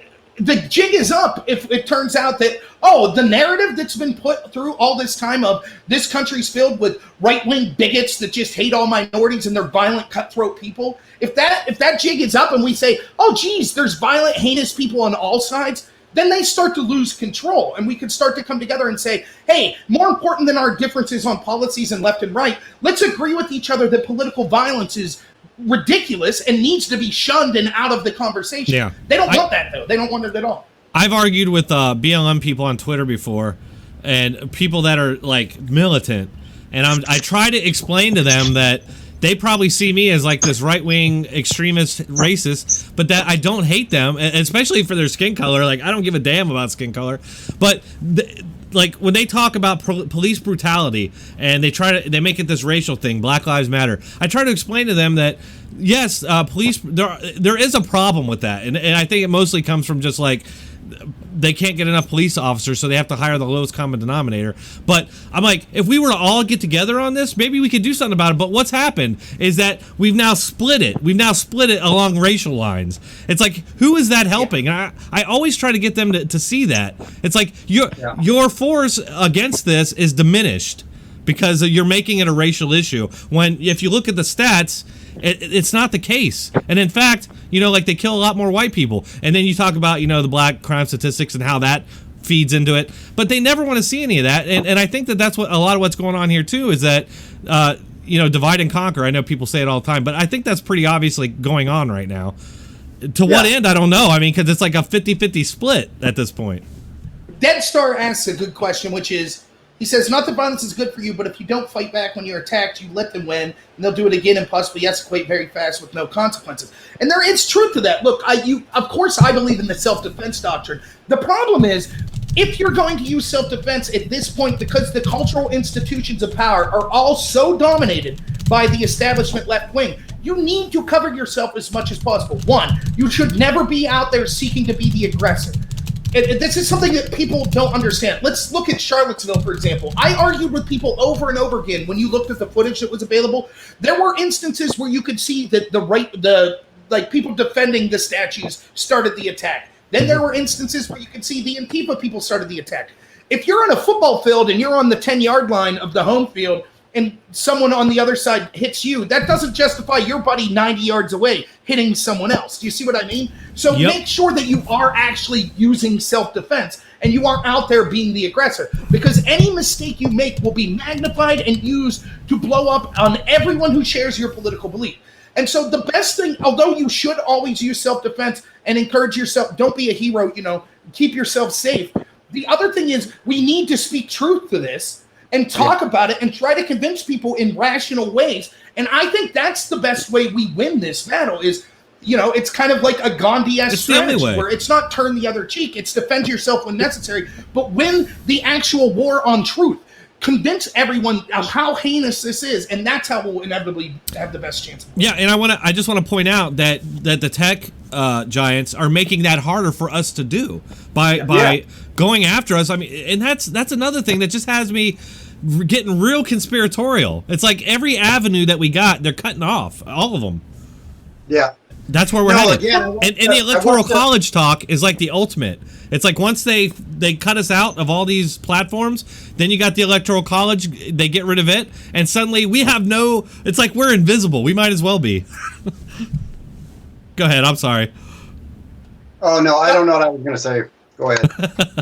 the jig is up if it turns out that, the narrative that's been put through all this time of this country's filled with right-wing bigots that just hate all minorities and they're violent, cutthroat people. If that jig is up and we say, oh, geez, there's violent, heinous people on all sides, then they start to lose control. And we could start to come together and say, hey, more important than our differences on policies and left and right, let's agree with each other that political violence is ridiculous and needs to be shunned and out of the conversation. Yeah. They don't want that, though. They don't want it at all. I've argued with BLM people on Twitter before, and people that are like militant, and I try to explain to them that they probably see me as like this right-wing extremist racist, but that I don't hate them, especially for their skin color. Like, I don't give a damn about skin color, but like when they talk about police brutality and they make it this racial thing, Black Lives Matter, I try to explain to them that yes, police, there is a problem with that, and I think it mostly comes from just like they can't get enough police officers, so they have to hire the lowest common denominator. But I'm like, if we were to all get together on this, maybe we could do something about it. But what's happened is that we've now split it. We've now split it along racial lines. It's like, who is that helping? And I always try to get them to see that. It's like your force against this is diminished because you're making it a racial issue. When if you look at the stats, it's not the case. And in fact, like they kill a lot more white people. And then you talk about, the black crime statistics and how that feeds into it. But they never want to see any of that. And I think that's what a lot of what's going on here too, is that, divide and conquer. I know people say it all the time, but I think that's pretty obviously going on right now. To what end, I don't know. I mean, because it's like a 50-50 split at this point. Dead Star asks a good question, which is, he says, not that violence is good for you, but if you don't fight back when you're attacked, you let them win, and they'll do it again and possibly escalate very fast with no consequences. And there is truth to that. Look, of course I believe in the self-defense doctrine. The problem is, if you're going to use self-defense at this point, because the cultural institutions of power are all so dominated by the establishment left wing, you need to cover yourself as much as possible. One, you should never be out there seeking to be the aggressor. This is something that people don't understand. Let's look at Charlottesville, for example. I argued with people over and over again when you looked at the footage that was available. There were instances where you could see that the people defending the statues started the attack. Then there were instances where you could see the Antifa people started the attack. If you're on a football field and you're on the 10-yard line of the home field and someone on the other side hits you, that doesn't justify your buddy 90 yards away hitting someone else. Do you see what I mean? So make sure that you are actually using self-defense and you aren't out there being the aggressor, because any mistake you make will be magnified and used to blow up on everyone who shares your political belief. And so the best thing, although you should always use self-defense and encourage yourself, don't be a hero, keep yourself safe. The other thing is we need to speak truth to this and talk about it and try to convince people in rational ways. And I think that's the best way we win this battle is, it's kind of like a Gandhi-esque strategy where it's not turn the other cheek, it's defend yourself when necessary, but win the actual war on truth. Convince everyone of how heinous this is, and that's how we'll inevitably have the best chance. Yeah, and I just want to point out that the tech giants are making that harder for us to do by going after us. I mean, and that's another thing that just has me getting real conspiratorial. It's like every avenue that we got, they're cutting off all of them. Yeah. That's where we're headed. And the electoral college talk is like the ultimate. It's like once they cut us out of all these platforms, then you got the electoral college, they get rid of it, and suddenly we have it's like we're invisible. We might as well be. Go ahead, I'm sorry. Oh, no, I don't know what I was going to say. Go ahead.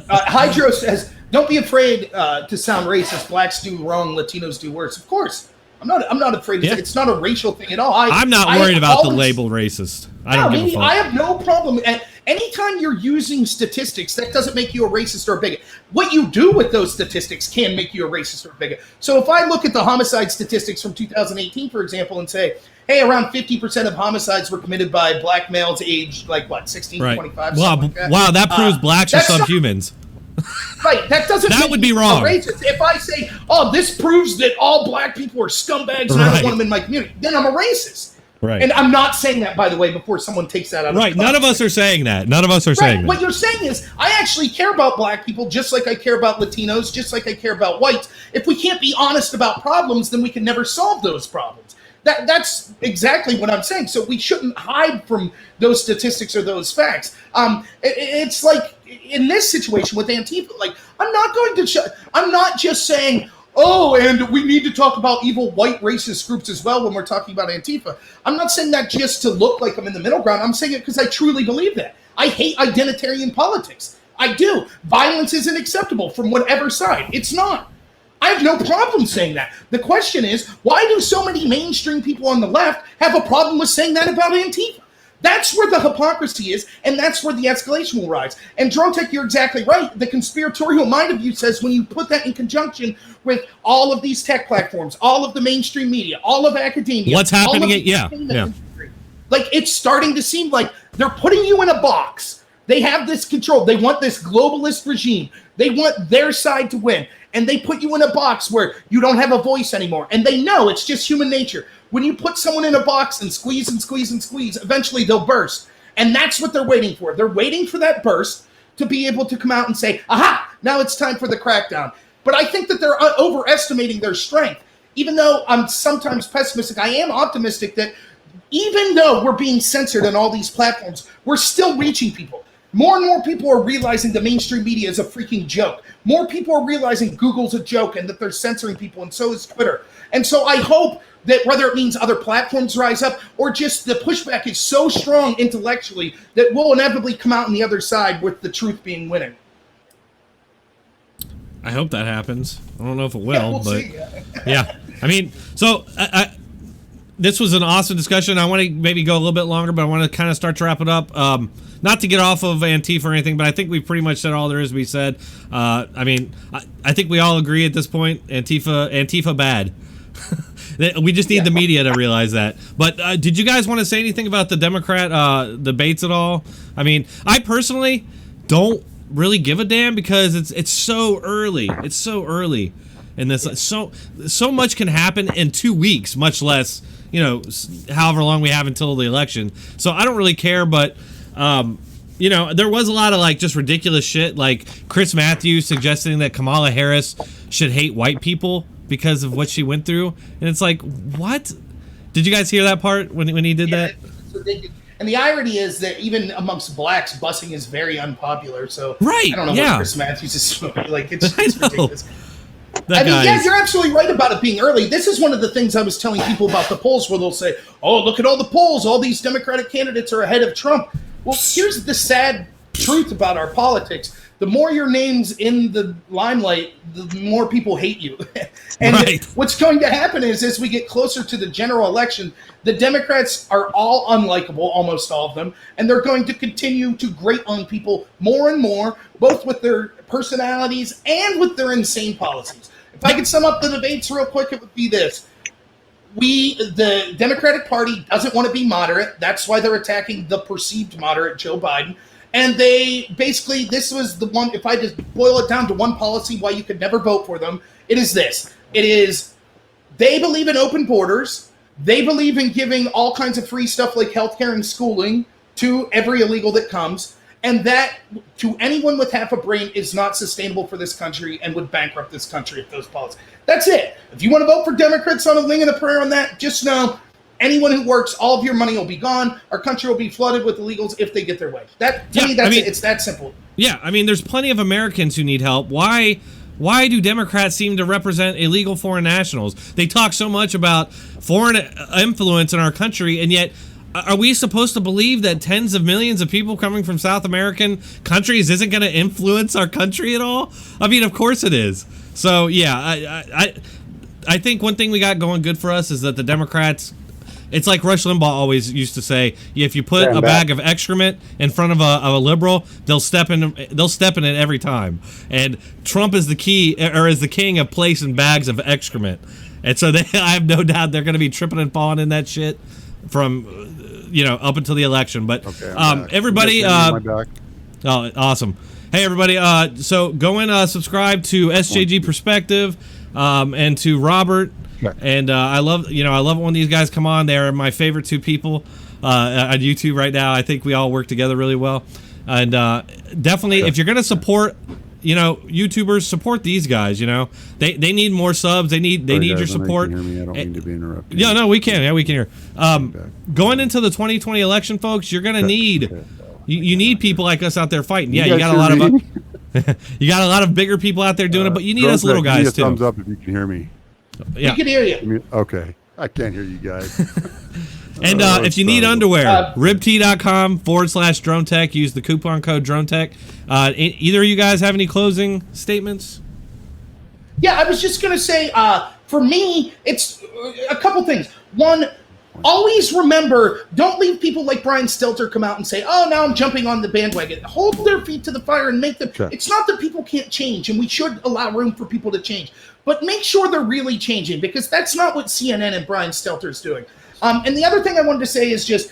Hydro says, don't be afraid to sound racist. Blacks do wrong, Latinos do worse. Of course. I'm not afraid. It's not a racial thing at all. I'm not worried about the label racist. I don't give a fuck. I have no problem. Anytime you're using statistics, that doesn't make you a racist or a bigot. What you do with those statistics can make you a racist or a bigot. So if I look at the homicide statistics from 2018, for example, and say, hey, around 50% of homicides were committed by black males aged 16 to 25. Wow, that proves blacks are subhumans. Right, that doesn't that would be wrong. Racist. If I say, oh, this proves that all black people are scumbags and I don't want them in my community, then I'm a racist. Right. And I'm not saying that, by the way, before someone takes that out of context. None of us are saying that. What you're saying is, I actually care about black people just like I care about Latinos, just like I care about whites. If we can't be honest about problems, then we can never solve those problems. That's exactly what I'm saying. So we shouldn't hide from those statistics or those facts. It's like in this situation with Antifa, I'm not just saying, oh, and we need to talk about evil white racist groups as well when we're talking about Antifa. I'm not saying that just to look like I'm in the middle ground. I'm saying it because I truly believe that. I hate identitarian politics. I do. Violence isn't acceptable from whatever side. It's not. I have no problem saying that. The question is, why do so many mainstream people on the left have a problem with saying that about Antifa? That's where the hypocrisy is, and that's where the escalation will rise. And Dronetek, you're exactly right. The conspiratorial mind of you says when you put that in conjunction with all of these tech platforms, all of the mainstream media, all of academia, what's happening? Like, it's starting to seem like they're putting you in a box. They have this control. They want this globalist regime. They want their side to win. And they put you in a box where you don't have a voice anymore. And they know it's just human nature. When you put someone in a box and squeeze and squeeze and squeeze, eventually they'll burst. And that's what they're waiting for. They're waiting for that burst to be able to come out and say, aha, now it's time for the crackdown. But I think that they're overestimating their strength. Even though I'm sometimes pessimistic, I am optimistic that even though we're being censored on all these platforms, we're still reaching people. More and more people are realizing the mainstream media is a freaking joke. More people are realizing Google's a joke and that they're censoring people, and so is Twitter. And so I hope that whether it means other platforms rise up or just the pushback is so strong intellectually that we'll inevitably come out on the other side with the truth being winning. I hope that happens. I don't know if it will, Yeah, we'll but see. yeah. I mean, so this was an awesome discussion. I want to maybe go a little bit longer, but I want to kind of start to wrap it up. Not to get off of Antifa or anything, but I think we've pretty much said all there is to be said. I mean, I think we all agree at this point, Antifa bad. We just need the media to realize that. But did you guys want to say anything about the Democrat debates at all? I mean, I personally don't really give a damn because it's so early. It's so early in this. So much can happen in 2 weeks, much less, however long we have until the election. So I don't really care, but there was a lot of just ridiculous shit, like Chris Matthews suggesting that Kamala Harris should hate white people because of what she went through, and it's like, what? Did you guys hear that part when he did that? It's ridiculous. And the irony is that even amongst blacks, busing is very unpopular. So right, I don't know what Chris Matthews is like. It's ridiculous. Yeah, you're absolutely right about it being early. This is one of the things I was telling people about the polls, where they'll say, "Oh, look at all the polls. All these Democratic candidates are ahead of Trump." Well, here's the sad truth about our politics. The more your name's in the limelight, the more people hate you. And what's going to happen is, as we get closer to the general election, the Democrats are all unlikable, almost all of them, and they're going to continue to grate on people more and more, both with their personalities and with their insane policies. If I could sum up the debates real quick, it would be this. The Democratic Party doesn't want to be moderate. That's why they're attacking the perceived moderate Joe Biden. And they basically, this was the one, if I just boil it down to one policy why you could never vote for them, it is this. It is, they believe in open borders. They believe in giving all kinds of free stuff like healthcare and schooling to every illegal that comes. And that, to anyone with half a brain, is not sustainable for this country and would bankrupt this country if those policies. That's it. If you want to vote for Democrats on a wing and a prayer on that, just know anyone who works, all of your money will be gone. Our country will be flooded with illegals if they get their way. That, to me, that's it. It's that simple. Yeah, I mean, there's plenty of Americans who need help. Why do Democrats seem to represent illegal foreign nationals? They talk so much about foreign influence in our country, and yet are we supposed to believe that tens of millions of people coming from South American countries isn't going to influence our country at all? I mean, of course it is. So, yeah, I think one thing we got going good for us is that the Democrats, it's like Rush Limbaugh always used to say, if you put a bag of excrement in front of a liberal, they'll step in it every time. And Trump is the king of placing bags of excrement. And so I have no doubt they're going to be tripping and falling in that shit from up until the election. But everybody, oh, awesome. Hey everybody, so go and subscribe to SJG Perspective and to Robert. And I love it when these guys come on. They're my favorite two people on YouTube right now. I think we all work together really well. And definitely, if you're going to support, YouTubers, support these guys. They need more subs. They need your support. Can you hear me? I don't mean to be interrupted. Yeah, no, we can. Yeah, we can hear. Going into the 2020 election, folks, you're going to need you need people like us out there fighting. Yeah, you got a lot of you got a lot of bigger people out there doing it, but you need us little guys too. Thumbs up if you can hear me. Yeah. We can hear you. Okay. I can't hear you guys. And if you need underwear, ribtee.com/Dronetek. Use the coupon code Dronetek. Either of you guys have any closing statements? Yeah, I was just going to say, for me, it's a couple things. One, always remember, don't leave people like Brian Stelter come out and say, oh, now I'm jumping on the bandwagon. Hold their feet to the fire and make them. Sure. It's not that people can't change, and we should allow room for people to change. But make sure they're really changing, because that's not what CNN and Brian Stelter is doing. And the other thing I wanted to say is just,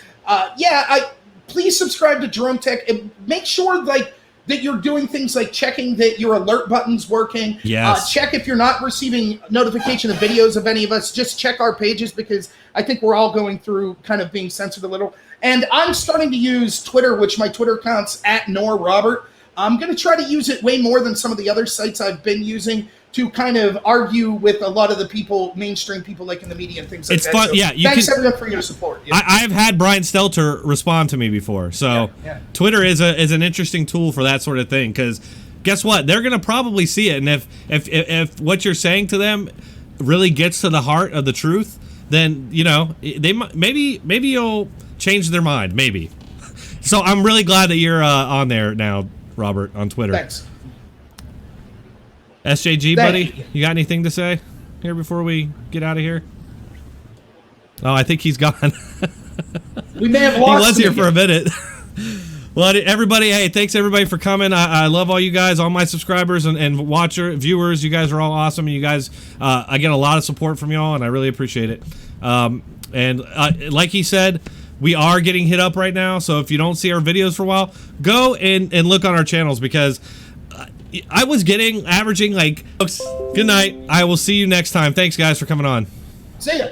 please subscribe to Dronetek and make sure that you're doing things like checking that your alert button's working. Yes. Check if you're not receiving notification of videos of any of us. Just check our pages, because I think we're all going through kind of being censored a little. And I'm starting to use Twitter, which my Twitter account's @NorRobert. I'm going to try to use it way more than some of the other sites I've been using to kind of argue with a lot of the people, mainstream people like in the media and things like that. It's fun, so yeah. Thanks everyone for your support. Yeah. I've had Brian Stelter respond to me before, so Twitter is an interesting tool for that sort of thing. Because guess what? They're going to probably see it, and if what you're saying to them really gets to the heart of the truth, then they maybe you'll change their mind, maybe. So I'm really glad that you're on there now, Robert, on Twitter. Thanks. SJG, buddy, you got anything to say here before we get out of here? Oh, I think he's gone. We may have lost He was here for a minute. Well, everybody, hey, thanks everybody for coming. I love all you guys, all my subscribers and viewers. You guys are all awesome, and you guys, I get a lot of support from y'all, and I really appreciate it. And like he said, we are getting hit up right now, so if you don't see our videos for a while, go and look on our channels, because I was averaging like. Good night. I will see you next time. Thanks, guys, for coming on. See ya.